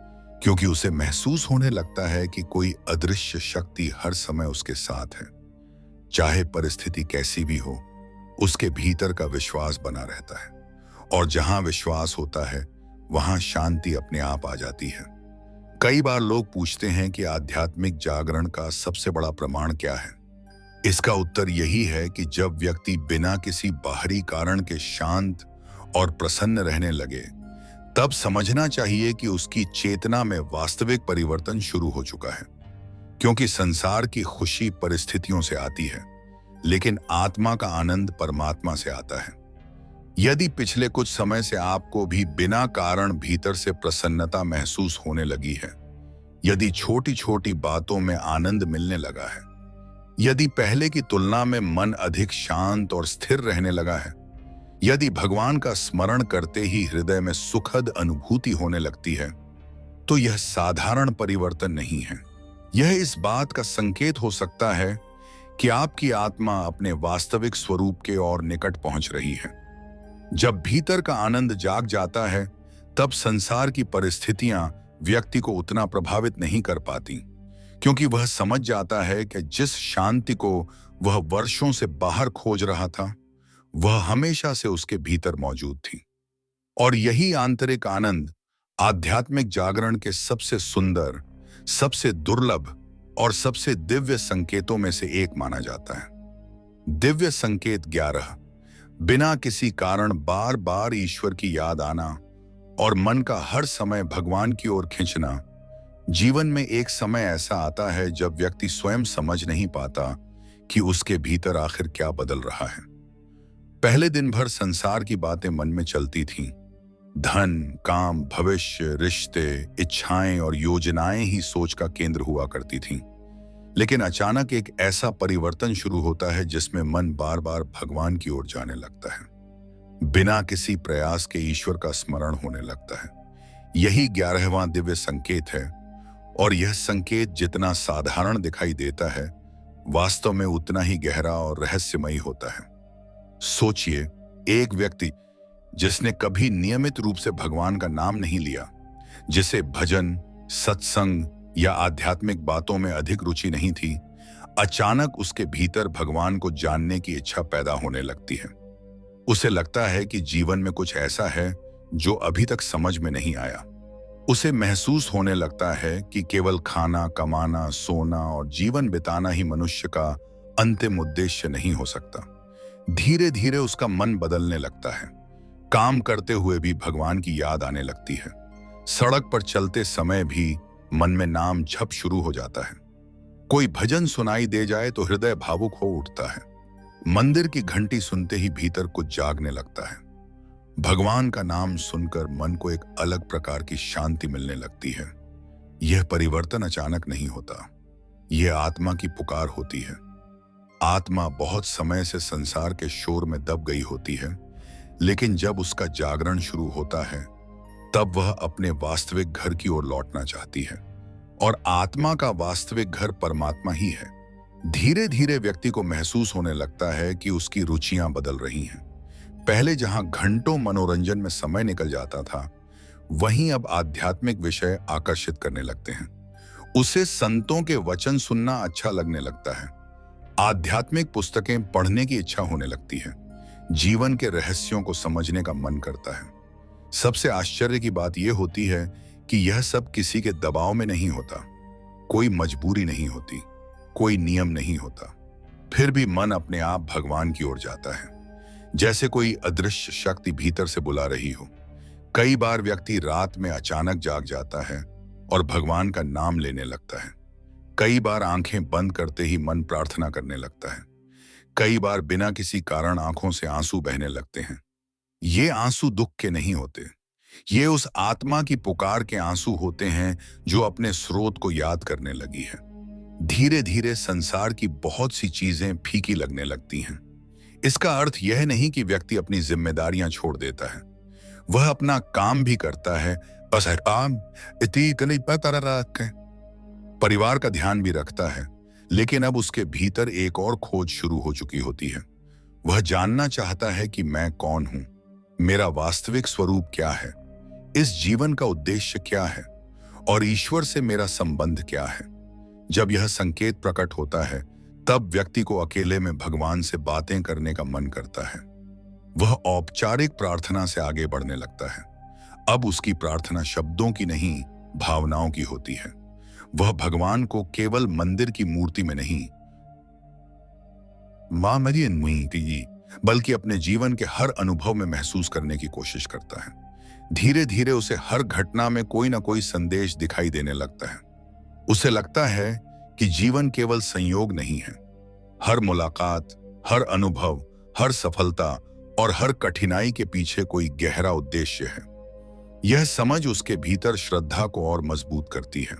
Speaker 1: क्योंकि उसे महसूस होने लगता है कि कोई अदृश्य शक्ति हर समय उसके साथ है। चाहे परिस्थिति कैसी भी हो, उसके भीतर का विश्वास बना रहता है। और जहां विश्वास होता है, वहां शांति अपने आप आ जाती है। कई बार लोग पूछते हैं कि आध्यात्मिक जागरण का सबसे बड़ा प्रमाण क्या है। इसका उत्तर यही है कि जब व्यक्ति बिना किसी बाहरी कारण के शांत और प्रसन्न रहने लगे, तब समझना चाहिए कि उसकी चेतना में वास्तविक परिवर्तन शुरू हो चुका है। क्योंकि संसार की खुशी परिस्थितियों से आती है, लेकिन आत्मा का आनंद परमात्मा से आता है। यदि पिछले कुछ समय से आपको भी बिना कारण भीतर से प्रसन्नता महसूस होने लगी है, यदि छोटी छोटी बातों में आनंद मिलने लगा है, यदि पहले की तुलना में मन अधिक शांत और स्थिर रहने लगा है, यदि भगवान का स्मरण करते ही हृदय में सुखद अनुभूति होने लगती है, तो यह साधारण परिवर्तन नहीं है। यह इस बात का संकेत हो सकता है कि आपकी आत्मा अपने वास्तविक स्वरूप के और निकट पहुंच रही है। जब भीतर का आनंद जाग जाता है, तब संसार की परिस्थितियां व्यक्ति को उतना प्रभावित नहीं कर पाती, क्योंकि वह समझ जाता है कि जिस शांति को वह वर्षों से बाहर खोज रहा था, वह हमेशा से उसके भीतर मौजूद थी। और यही आंतरिक आनंद आध्यात्मिक जागरण के सबसे सुंदर, सबसे दुर्लभ और सबसे दिव्य संकेतों में से एक माना जाता है। दिव्य संकेत 11। बिना किसी कारण बार बार ईश्वर की याद आना और मन का हर समय भगवान की ओर खींचना। जीवन में एक समय ऐसा आता है जब व्यक्ति स्वयं समझ नहीं पाता कि उसके भीतर आखिर क्या बदल रहा है। पहले दिन भर संसार की बातें मन में चलती थीं। धन, काम, भविष्य, रिश्ते, इच्छाएं और योजनाएं ही सोच का केंद्र हुआ करती थीं। लेकिन अचानक एक ऐसा परिवर्तन शुरू होता है जिसमें मन बार बार भगवान की ओर जाने लगता है। बिना किसी प्रयास के ईश्वर का स्मरण होने लगता है। यही 11वां दिव्य संकेत है, और यह संकेत जितना साधारण दिखाई देता है, वास्तव में उतना ही गहरा और रहस्यमयी होता है। सोचिए, एक व्यक्ति जिसने कभी नियमित रूप से भगवान का नाम नहीं लिया, जिसे भजन, सत्संग या आध्यात्मिक बातों में अधिक रुचि नहीं थी, अचानक उसके भीतर भगवान को जानने की इच्छा पैदा होने लगती है। उसे लगता है कि जीवन में कुछ ऐसा है जो अभी तक समझ में नहीं आया। उसे महसूस होने लगता है कि केवल खाना, कमाना, सोना और जीवन बिताना ही मनुष्य का अंतिम उद्देश्य नहीं हो सकता। धीरे धीरे उसका मन बदलने लगता है। काम करते हुए भी भगवान की याद आने लगती है। सड़क पर चलते समय भी मन में नाम झप शुरू हो जाता है। कोई भजन सुनाई दे जाए तो हृदय भावुक हो उठता है। मंदिर की घंटी सुनते ही भीतर कुछ जागने लगता है। भगवान का नाम सुनकर मन को एक अलग प्रकार की शांति मिलने लगती है। यह परिवर्तन अचानक नहीं होता, यह आत्मा की पुकार होती है। आत्मा बहुत समय से संसार के शोर में दब गई होती है, लेकिन जब उसका जागरण शुरू होता है तब वह अपने वास्तविक घर की ओर लौटना चाहती है। और आत्मा का वास्तविक घर परमात्मा ही है। धीरे धीरे व्यक्ति को महसूस होने लगता है कि उसकी रुचियां बदल रही हैं। पहले जहां घंटों मनोरंजन में समय निकल जाता था, वहीं अब आध्यात्मिक विषय आकर्षित करने लगते हैं। उसे संतों के वचन सुनना अच्छा लगने लगता है। आध्यात्मिक पुस्तकें पढ़ने की इच्छा होने लगती है। जीवन के रहस्यों को समझने का मन करता है। सबसे आश्चर्य की बात यह होती है कि यह सब किसी के दबाव में नहीं होता। कोई मजबूरी नहीं होती, कोई नियम नहीं होता। फिर भी मन अपने आप भगवान की ओर जाता है, जैसे कोई अदृश्य शक्ति भीतर से बुला रही हो। कई बार व्यक्ति रात में अचानक जाग जाता है और भगवान का नाम लेने लगता है। कई बार आंखें बंद करते ही मन प्रार्थना करने लगता है। कई बार बिना किसी कारण आंखों से आंसू बहने लगते हैं। ये आंसू दुख के नहीं होते, ये उस आत्मा की पुकार के आंसू होते हैं जो अपने स्रोत को याद करने लगी है। धीरे धीरे संसार की बहुत सी चीजें फीकी लगने लगती हैं। इसका अर्थ यह नहीं कि व्यक्ति अपनी जिम्मेदारियां छोड़ देता है। वह अपना काम भी करता है, बस काम इतनी परिवार का ध्यान भी रखता है, लेकिन अब उसके भीतर एक और खोज शुरू हो चुकी होती है। वह जानना चाहता है कि मैं कौन हूं, मेरा वास्तविक स्वरूप क्या है, इस जीवन का उद्देश्य क्या है और ईश्वर से मेरा संबंध क्या है। जब यह संकेत प्रकट होता है, तब व्यक्ति को अकेले में भगवान से बातें करने का मन करता है। वह औपचारिक प्रार्थना से आगे बढ़ने लगता है। अब उसकी प्रार्थना शब्दों की नहीं, भावनाओं की होती है। वह भगवान को केवल मंदिर की मूर्ति में नहीं, बल्कि अपने जीवन के हर अनुभव में महसूस करने की कोशिश करता है। धीरे धीरे उसे हर घटना में कोई ना कोई संदेश दिखाई देने लगता है। उसे लगता है कि जीवन केवल संयोग नहीं है। हर मुलाकात, हर अनुभव, हर सफलता और हर कठिनाई के पीछे कोई गहरा उद्देश्य है। यह समझ उसके भीतर श्रद्धा को और मजबूत करती है।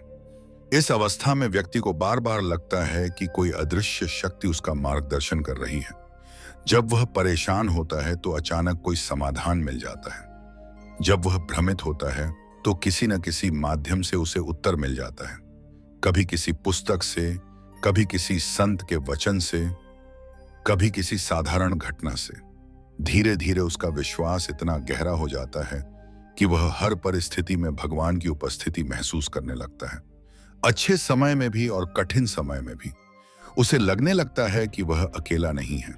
Speaker 1: इस अवस्था में व्यक्ति को बार बार लगता है कि कोई अदृश्य शक्ति उसका मार्गदर्शन कर रही है। जब वह परेशान होता है तो अचानक कोई समाधान मिल जाता है। जब वह भ्रमित होता है तो किसी न किसी माध्यम से उसे उत्तर मिल जाता है। कभी किसी पुस्तक से, कभी किसी संत के वचन से, कभी किसी साधारण घटना से। धीरे धीरे उसका विश्वास इतना गहरा हो जाता है कि वह हर परिस्थिति में भगवान की उपस्थिति महसूस करने लगता है। अच्छे समय में भी और कठिन समय में भी उसे लगने लगता है कि वह अकेला नहीं है।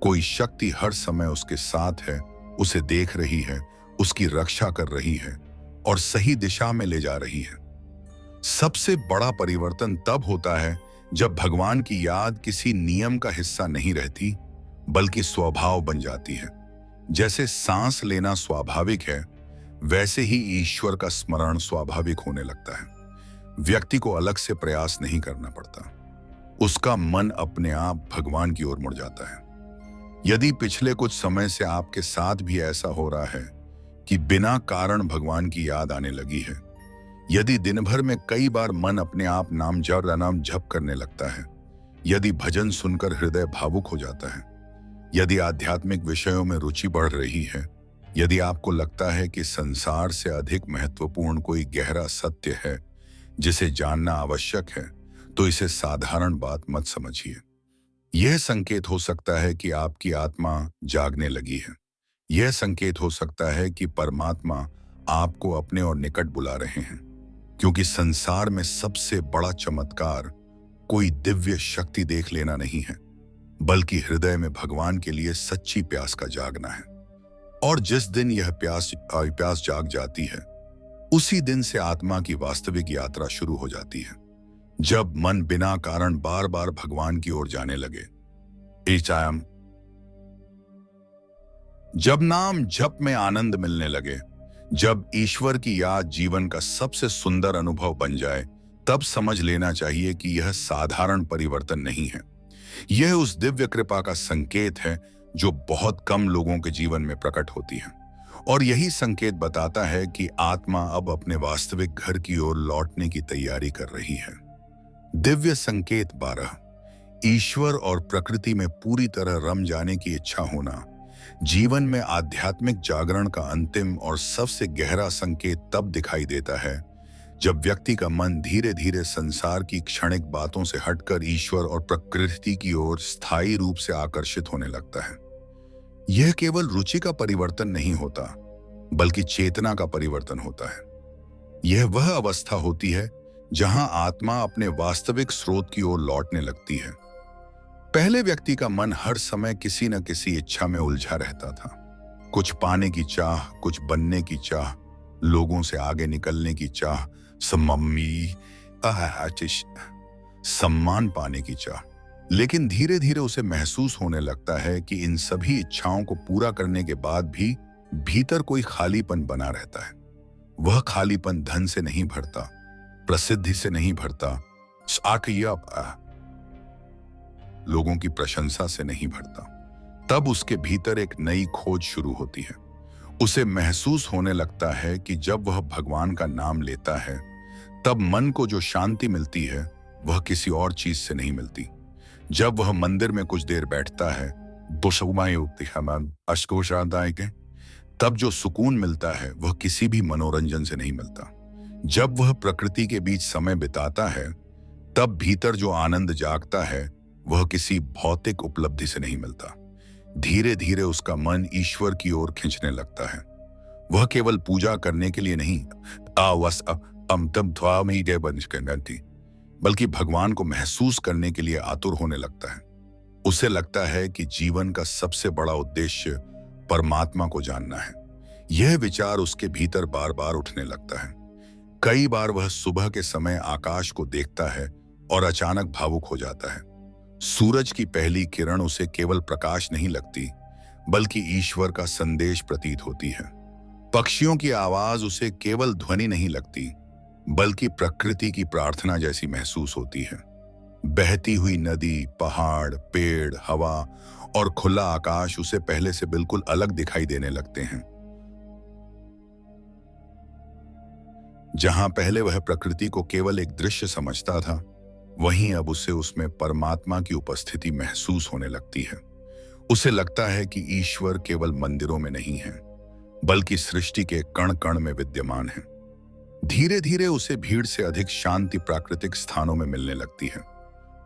Speaker 1: कोई शक्ति हर समय उसके साथ है, उसे देख रही है, उसकी रक्षा कर रही है और सही दिशा में ले जा रही है। सबसे बड़ा परिवर्तन तब होता है जब भगवान की याद किसी नियम का हिस्सा नहीं रहती, बल्कि स्वभाव बन जाती है। जैसे सांस लेना स्वाभाविक है, वैसे ही ईश्वर का स्मरण स्वाभाविक होने लगता है। व्यक्ति को अलग से प्रयास नहीं करना पड़ता, उसका मन अपने आप भगवान की ओर मुड़ जाता है। यदि पिछले कुछ समय से आपके साथ भी ऐसा हो रहा है कि बिना कारण भगवान की याद आने लगी है, यदि दिन भर में कई बार मन अपने आप नाम जप करने लगता है, यदि भजन सुनकर हृदय भावुक हो जाता है, यदि आध्यात्मिक विषयों में रुचि बढ़ रही है, यदि आपको लगता है कि संसार से अधिक महत्वपूर्ण कोई गहरा सत्य है जिसे जानना आवश्यक है, तो इसे साधारण बात मत समझिए। यह संकेत हो सकता है कि आपकी आत्मा जागने लगी है। यह संकेत हो सकता है कि परमात्मा आपको अपने और निकट बुला रहे हैं, क्योंकि संसार में सबसे बड़ा चमत्कार कोई दिव्य शक्ति देख लेना नहीं है, बल्कि हृदय में भगवान के लिए सच्ची प्यास का जागना है। और जिस दिन यह प्यास जाग जाती है, उसी दिन से आत्मा की वास्तविक यात्रा शुरू हो जाती है। जब मन बिना कारण बार बार भगवान की ओर जाने लगे, जब नाम जप में आनंद मिलने लगे, जब ईश्वर की याद जीवन का सबसे सुंदर अनुभव बन जाए, तब समझ लेना चाहिए कि यह साधारण परिवर्तन नहीं है। यह उस दिव्य कृपा का संकेत है जो बहुत कम लोगों के जीवन में प्रकट होती है। और यही संकेत बताता है कि आत्मा अब अपने वास्तविक घर की ओर लौटने की तैयारी कर रही है। दिव्य संकेत 12। ईश्वर और प्रकृति में पूरी तरह रम जाने की इच्छा होना। जीवन में आध्यात्मिक जागरण का अंतिम और सबसे गहरा संकेत तब दिखाई देता है जब व्यक्ति का मन धीरे धीरे संसार की क्षणिक बातों से हटकर ईश्वर और प्रकृति की ओर स्थायी रूप से आकर्षित होने लगता है। यह केवल रुचि का परिवर्तन नहीं होता, बल्कि चेतना का परिवर्तन होता है। यह वह अवस्था होती है जहां आत्मा अपने वास्तविक स्रोत की ओर लौटने लगती है। पहले व्यक्ति का मन हर समय किसी न किसी इच्छा में उलझा रहता था। कुछ पाने की चाह, कुछ बनने की चाह, लोगों से आगे निकलने की चाह, सम्मान पाने की चाह। लेकिन धीरे धीरे उसे महसूस होने लगता है कि इन सभी इच्छाओं को पूरा करने के बाद भी भीतर कोई खालीपन बना रहता है। वह खालीपन धन से नहीं भरता, प्रसिद्धि से नहीं भरता, लोगों की प्रशंसा से नहीं भरता। तब उसके भीतर एक नई खोज शुरू होती है। उसे महसूस होने लगता है कि जब वह भगवान का नाम लेता है, तब मन को जो शांति मिलती है वह किसी और चीज से नहीं मिलती। जब वह मंदिर में कुछ देर बैठता है, तब जो सुकून मिलता है वह किसी भी मनोरंजन से नहीं मिलता। जब वह प्रकृति के बीच समय बिताता है, तब भीतर जो आनंद जागता है वह किसी भौतिक उपलब्धि से नहीं मिलता। धीरे धीरे उसका मन ईश्वर की ओर खींचने लगता है। वह केवल पूजा करने के लिए नहीं, बल्कि भगवान को महसूस करने के लिए आतुर होने लगता है। उसे लगता है कि जीवन का सबसे बड़ा उद्देश्य परमात्मा को जानना है। यह विचार उसके भीतर बार बार उठने लगता है। कई बार वह सुबह के समय आकाश को देखता है और अचानक भावुक हो जाता है। सूरज की पहली किरण उसे केवल प्रकाश नहीं लगती, बल्कि ईश्वर का संदेश प्रतीत होती है। पक्षियों की आवाज उसे केवल ध्वनि नहीं लगती, बल्कि प्रकृति की प्रार्थना जैसी महसूस होती है। बहती हुई नदी, पहाड़, पेड़, हवा और खुला आकाश उसे पहले से बिल्कुल अलग दिखाई देने लगते हैं। जहां पहले वह प्रकृति को केवल एक दृश्य समझता था, वहीं अब उसे उसमें परमात्मा की उपस्थिति महसूस होने लगती है। उसे लगता है कि ईश्वर केवल मंदिरों में नहीं है, बल्कि सृष्टि के कण कण में विद्यमान है। धीरे धीरे उसे भीड़ से अधिक शांति प्राकृतिक स्थानों में मिलने लगती है।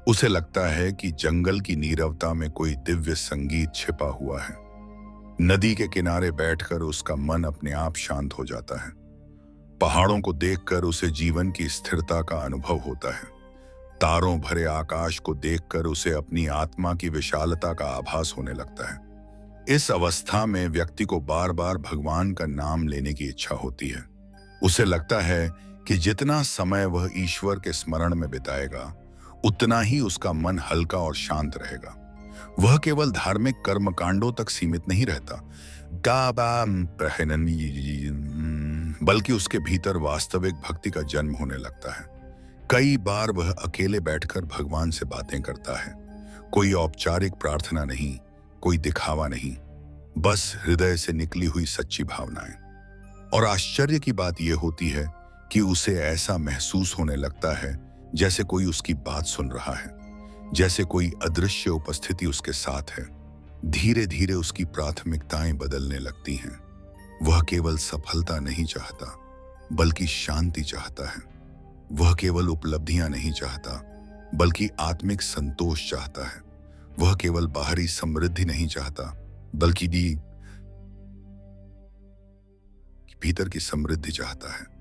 Speaker 1: उसे लगता है कि जंगल की नीरवता में कोई दिव्य संगीत छिपा हुआ है। नदी के किनारे बैठकर उसका मन अपने आप शांत हो जाता है। पहाड़ों को देखकर उसे जीवन की स्थिरता का अनुभव होता है। तारों भरे आकाश को देखकर उसे अपनी आत्मा की विशालता का आभास होने लगता है। इस अवस्था में व्यक्ति को बार बार भगवान का नाम लेने की इच्छा होती है। उसे लगता है कि जितना समय वह ईश्वर के स्मरण में बिताएगा, उतना ही उसका मन हल्का और शांत रहेगा। वह केवल धार्मिक कर्मकांडों तक सीमित नहीं रहता, बल्कि उसके भीतर वास्तविक भक्ति का जन्म होने लगता है। कई बार वह अकेले बैठकर भगवान से बातें करता है। कोई औपचारिक प्रार्थना नहीं, कोई दिखावा नहीं, बस हृदय से निकली हुई सच्ची भावनाएं। और आश्चर्य की बात यह होती है कि उसे ऐसा महसूस होने लगता है जैसे कोई उसकी बात सुन रहा है, जैसे कोई अदृश्य उपस्थिति उसके साथ है। धीरे धीरे उसकी प्राथमिकताएं बदलने लगती हैं। वह केवल सफलता नहीं चाहता, बल्कि शांति चाहता है। वह केवल उपलब्धियां नहीं चाहता, बल्कि आत्मिक संतोष चाहता है। वह केवल बाहरी समृद्धि नहीं चाहता, बल्कि भीतर की समृद्धि चाहता है।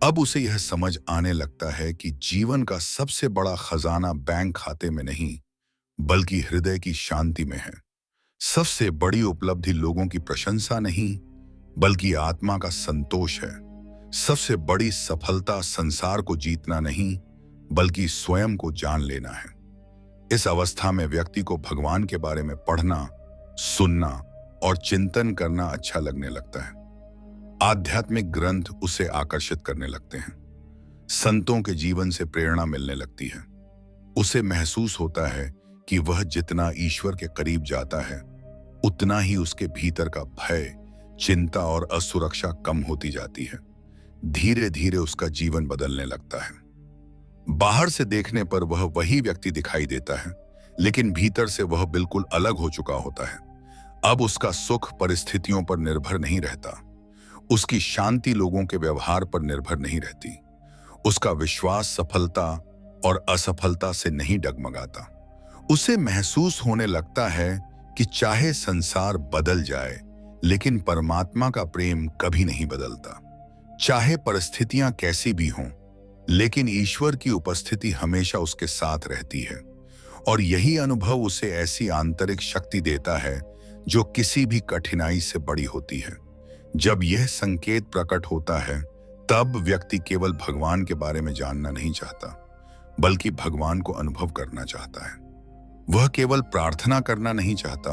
Speaker 1: अब उसे यह समझ आने लगता है कि जीवन का सबसे बड़ा खजाना बैंक खाते में नहीं, बल्कि हृदय की शांति में है। सबसे बड़ी उपलब्धि लोगों की प्रशंसा नहीं, बल्कि आत्मा का संतोष है। सबसे बड़ी सफलता संसार को जीतना नहीं, बल्कि स्वयं को जान लेना है। इस अवस्था में व्यक्ति को भगवान के बारे में पढ़ना, सुनना और चिंतन करना अच्छा लगने लगता है। आध्यात्मिक ग्रंथ उसे आकर्षित करने लगते हैं। संतों के जीवन से प्रेरणा मिलने लगती है। उसे महसूस होता है कि वह जितना ईश्वर के करीब जाता है, उतना ही उसके भीतर का भय, चिंता और असुरक्षा कम होती जाती है। धीरे धीरे उसका जीवन बदलने लगता है। बाहर से देखने पर वह वही व्यक्ति दिखाई देता है, लेकिन भीतर से वह बिल्कुल अलग हो चुका होता है। अब उसका सुख परिस्थितियों पर निर्भर नहीं रहता। उसकी शांति लोगों के व्यवहार पर निर्भर नहीं रहती। उसका विश्वास सफलता और असफलता से नहीं डगमगाता। उसे महसूस होने लगता है कि चाहे संसार बदल जाए, लेकिन परमात्मा का प्रेम कभी नहीं बदलता। चाहे परिस्थितियां कैसी भी हों, लेकिन ईश्वर की उपस्थिति हमेशा उसके साथ रहती है। और यही अनुभव उसे ऐसी आंतरिक शक्ति देता है जो किसी भी कठिनाई से बड़ी होती है। जब यह संकेत प्रकट होता है, तब व्यक्ति केवल भगवान के बारे में जानना नहीं चाहता, बल्कि भगवान को अनुभव करना चाहता है। वह केवल प्रार्थना करना नहीं चाहता,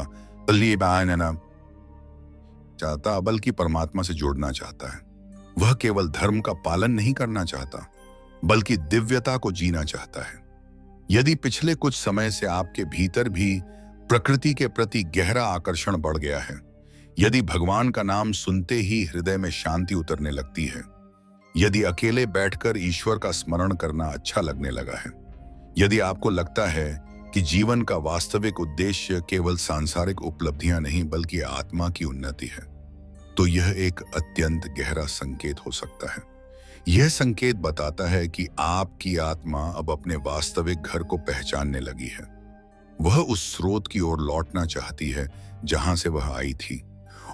Speaker 1: बल्कि परमात्मा से जुड़ना चाहता है। वह केवल धर्म का पालन नहीं करना चाहता, बल्कि दिव्यता को जीना चाहता है। यदि पिछले कुछ समय से आपके भीतर भी प्रकृति के प्रति गहरा आकर्षण बढ़ गया है, यदि भगवान का नाम सुनते ही हृदय में शांति उतरने लगती है, यदि अकेले बैठकर ईश्वर का स्मरण करना अच्छा लगने लगा है, यदि आपको लगता है कि जीवन का वास्तविक उद्देश्य केवल सांसारिक उपलब्धियां नहीं बल्कि आत्मा की उन्नति है, तो यह एक अत्यंत गहरा संकेत हो सकता है। यह संकेत बताता है कि आपकी आत्मा अब अपने वास्तविक घर को पहचानने लगी है। वह उस स्रोत की ओर लौटना चाहती है जहां से वह आई थी।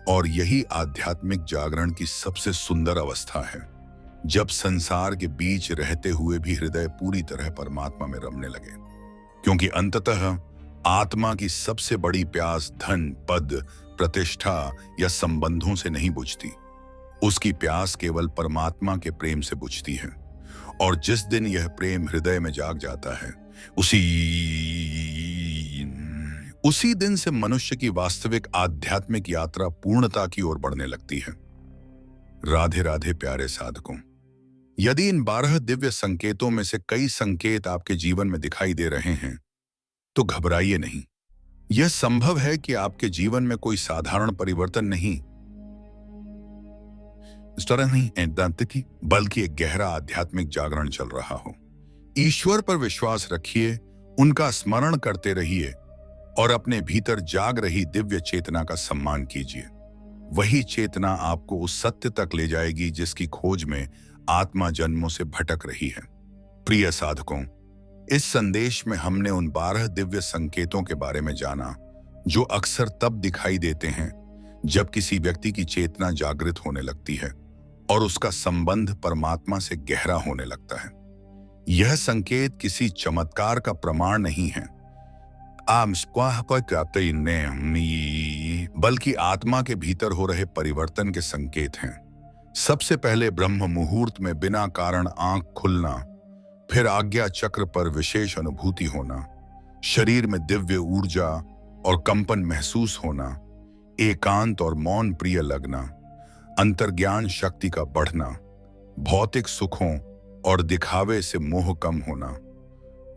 Speaker 1: और यही आध्यात्मिक जागरण की सबसे सुंदर अवस्था है, जब संसार के बीच रहते हुए भी हृदय पूरी तरह परमात्मा में रमने लगे। क्योंकि अंततः आत्मा की सबसे बड़ी प्यास धन, पद, प्रतिष्ठा या संबंधों से नहीं बुझती। उसकी प्यास केवल परमात्मा के प्रेम से बुझती है। और जिस दिन यह प्रेम हृदय में जाग जाता है, उसी दिन से मनुष्य की वास्तविक आध्यात्मिक यात्रा पूर्णता की ओर बढ़ने लगती है। राधे राधे प्यारे साधकों, यदि इन 12 दिव्य संकेतों में से कई संकेत आपके जीवन में दिखाई दे रहे हैं, तो घबराइए नहीं। यह संभव है कि आपके जीवन में कोई साधारण परिवर्तन नहीं, बल्कि एक गहरा आध्यात्मिक जागरण चल रहा हो। ईश्वर पर विश्वास रखिए, उनका स्मरण करते रहिए और अपने भीतर जाग रही दिव्य चेतना का सम्मान कीजिए। वही चेतना आपको उस सत्य तक ले जाएगी जिसकी खोज में आत्मा जन्मों से भटक रही है। प्रिय साधकों, इस संदेश में हमने उन 12 दिव्य संकेतों के बारे में जाना जो अक्सर तब दिखाई देते हैं जब किसी व्यक्ति की चेतना जागृत होने लगती है और उसका संबंध परमात्मा से गहरा होने लगता है। यह संकेत किसी चमत्कार का प्रमाण नहीं है, बल्कि आत्मा के भीतर हो रहे परिवर्तन के संकेत हैं। सबसे पहले ब्रह्म मुहूर्त में बिना कारण आंख खुलना, फिर आज्ञा चक्र पर विशेष अनुभूति होना, शरीर में दिव्य ऊर्जा और कंपन महसूस होना, एकांत और मौन प्रिय लगना, अंतर्ज्ञान शक्ति का बढ़ना, भौतिक सुखों और दिखावे से मोह कम होना,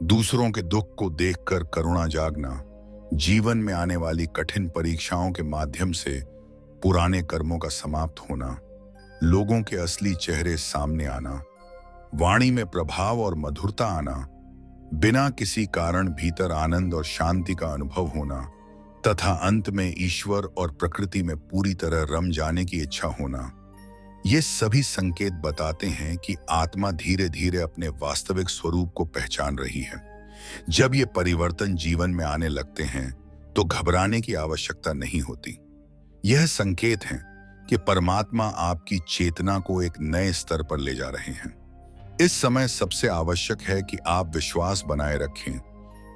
Speaker 1: दूसरों के दुख को देखकर करुणा जागना, जीवन में आने वाली कठिन परीक्षाओं के माध्यम से पुराने कर्मों का समाप्त होना, लोगों के असली चेहरे सामने आना, वाणी में प्रभाव और मधुरता आना, बिना किसी कारण भीतर आनंद और शांति का अनुभव होना, तथा अंत में ईश्वर और प्रकृति में पूरी तरह रम जाने की इच्छा होना। ये सभी संकेत बताते हैं कि आत्मा धीरे धीरे अपने वास्तविक स्वरूप को पहचान रही है। जब ये परिवर्तन जीवन में आने लगते हैं तो घबराने की आवश्यकता नहीं होती। यह संकेत है कि परमात्मा आपकी चेतना को एक नए स्तर पर ले जा रहे हैं। इस समय सबसे आवश्यक है कि आप विश्वास बनाए रखें,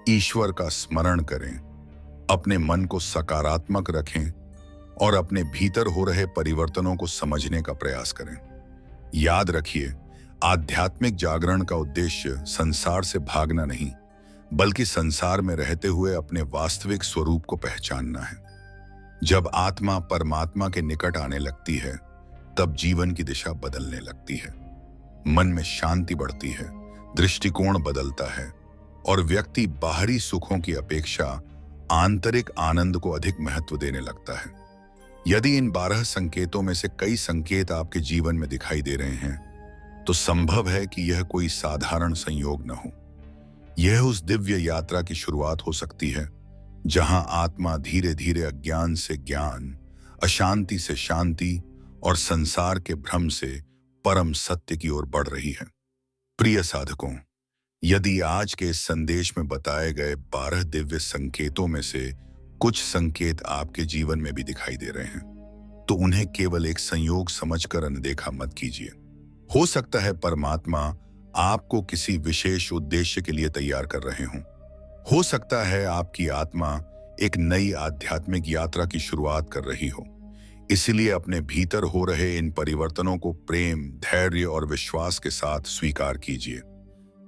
Speaker 1: ईश्वर का स्मरण करें, अपने मन को सकारात्मक रखें और अपने भीतर हो रहे परिवर्तनों को समझने का प्रयास करें। याद रखिए, आध्यात्मिक जागरण का उद्देश्य संसार से भागना नहीं, बल्कि संसार में रहते हुए अपने वास्तविक स्वरूप को पहचानना है। जब आत्मा परमात्मा के निकट आने लगती है, तब जीवन की दिशा बदलने लगती है। मन में शांति बढ़ती है, दृष्टिकोण बदलता है और व्यक्ति बाहरी सुखों की अपेक्षा आंतरिक आनंद को अधिक महत्व देने लगता है। यदि इन 12 संकेतों में से कई संकेत आपके जीवन में दिखाई दे रहे हैं, तो संभव है कि यह कोई साधारण संयोग न हो। यह उस दिव्य यात्रा की शुरुआत हो सकती है जहां आत्मा धीरे धीरे अज्ञान से ज्ञान, अशांति से शांति और संसार के भ्रम से परम सत्य की ओर बढ़ रही है। प्रिय साधकों, यदि आज के इस संदेश में बताए गए 12 दिव्य संकेतों में से कुछ संकेत आपके जीवन में भी दिखाई दे रहे हैं, तो उन्हें केवल एक संयोग समझकर अनदेखा मत कीजिए। हो सकता है परमात्मा आपको किसी विशेष उद्देश्य के लिए तैयार कर रहे हों। हो सकता है आपकी आत्मा एक नई आध्यात्मिक यात्रा की शुरुआत कर रही हो। इसलिए अपने भीतर हो रहे इन परिवर्तनों को प्रेम, धैर्य और विश्वास के साथ स्वीकार कीजिए।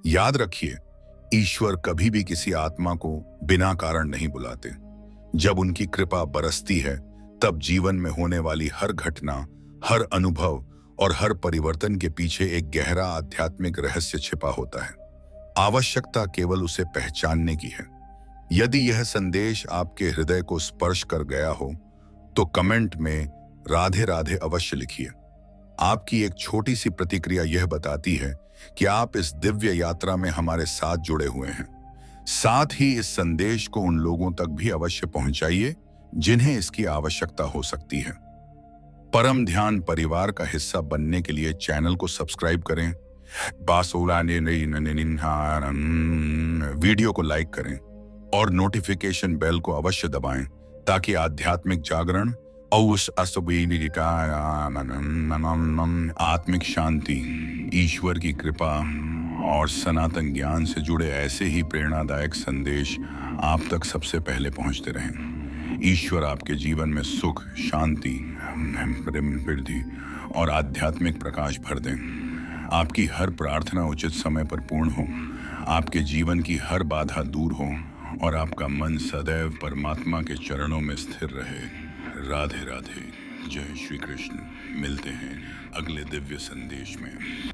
Speaker 1: याद रखिए, ईश्वर कभी भी किसी आत्मा को बिना कारण नहीं बुलाते। जब उनकी कृपा बरसती है, तब जीवन में होने वाली हर घटना, हर अनुभव और हर परिवर्तन के पीछे एक गहरा आध्यात्मिक रहस्य छिपा होता है। आवश्यकता केवल उसे पहचानने की है। यदि यह संदेश आपके हृदय को स्पर्श कर गया हो, तो कमेंट में राधे राधे अवश्य लिखिए। आपकी एक छोटी सी प्रतिक्रिया यह बताती है कि आप इस दिव्य यात्रा में हमारे साथ जुड़े हुए हैं। साथ ही इस संदेश को उन लोगों तक भी अवश्य पहुंचाइए जिन्हें इसकी आवश्यकता हो सकती है। परम ध्यान परिवार का हिस्सा बनने के लिए चैनल को सब्सक्राइब करें, वीडियो को लाइक करें और नोटिफिकेशन बेल को अवश्य दबाएं ताकि आध्यात्मिक जागरण, आत्मिक शांति, ईश्वर की कृपा और सनातन ज्ञान से जुड़े ऐसे ही प्रेरणादायक संदेश आप तक सबसे पहले पहुंचते रहें। ईश्वर आपके जीवन में सुख, शांति, वृद्धि और आध्यात्मिक प्रकाश भर दें। आपकी हर प्रार्थना उचित समय पर पूर्ण हो, आपके जीवन की हर बाधा दूर हो और आपका मन सदैव परमात्मा के चरणों में स्थिर रहे। राधे राधे। जय श्री कृष्ण। मिलते हैं अगले दिव्य संदेश में।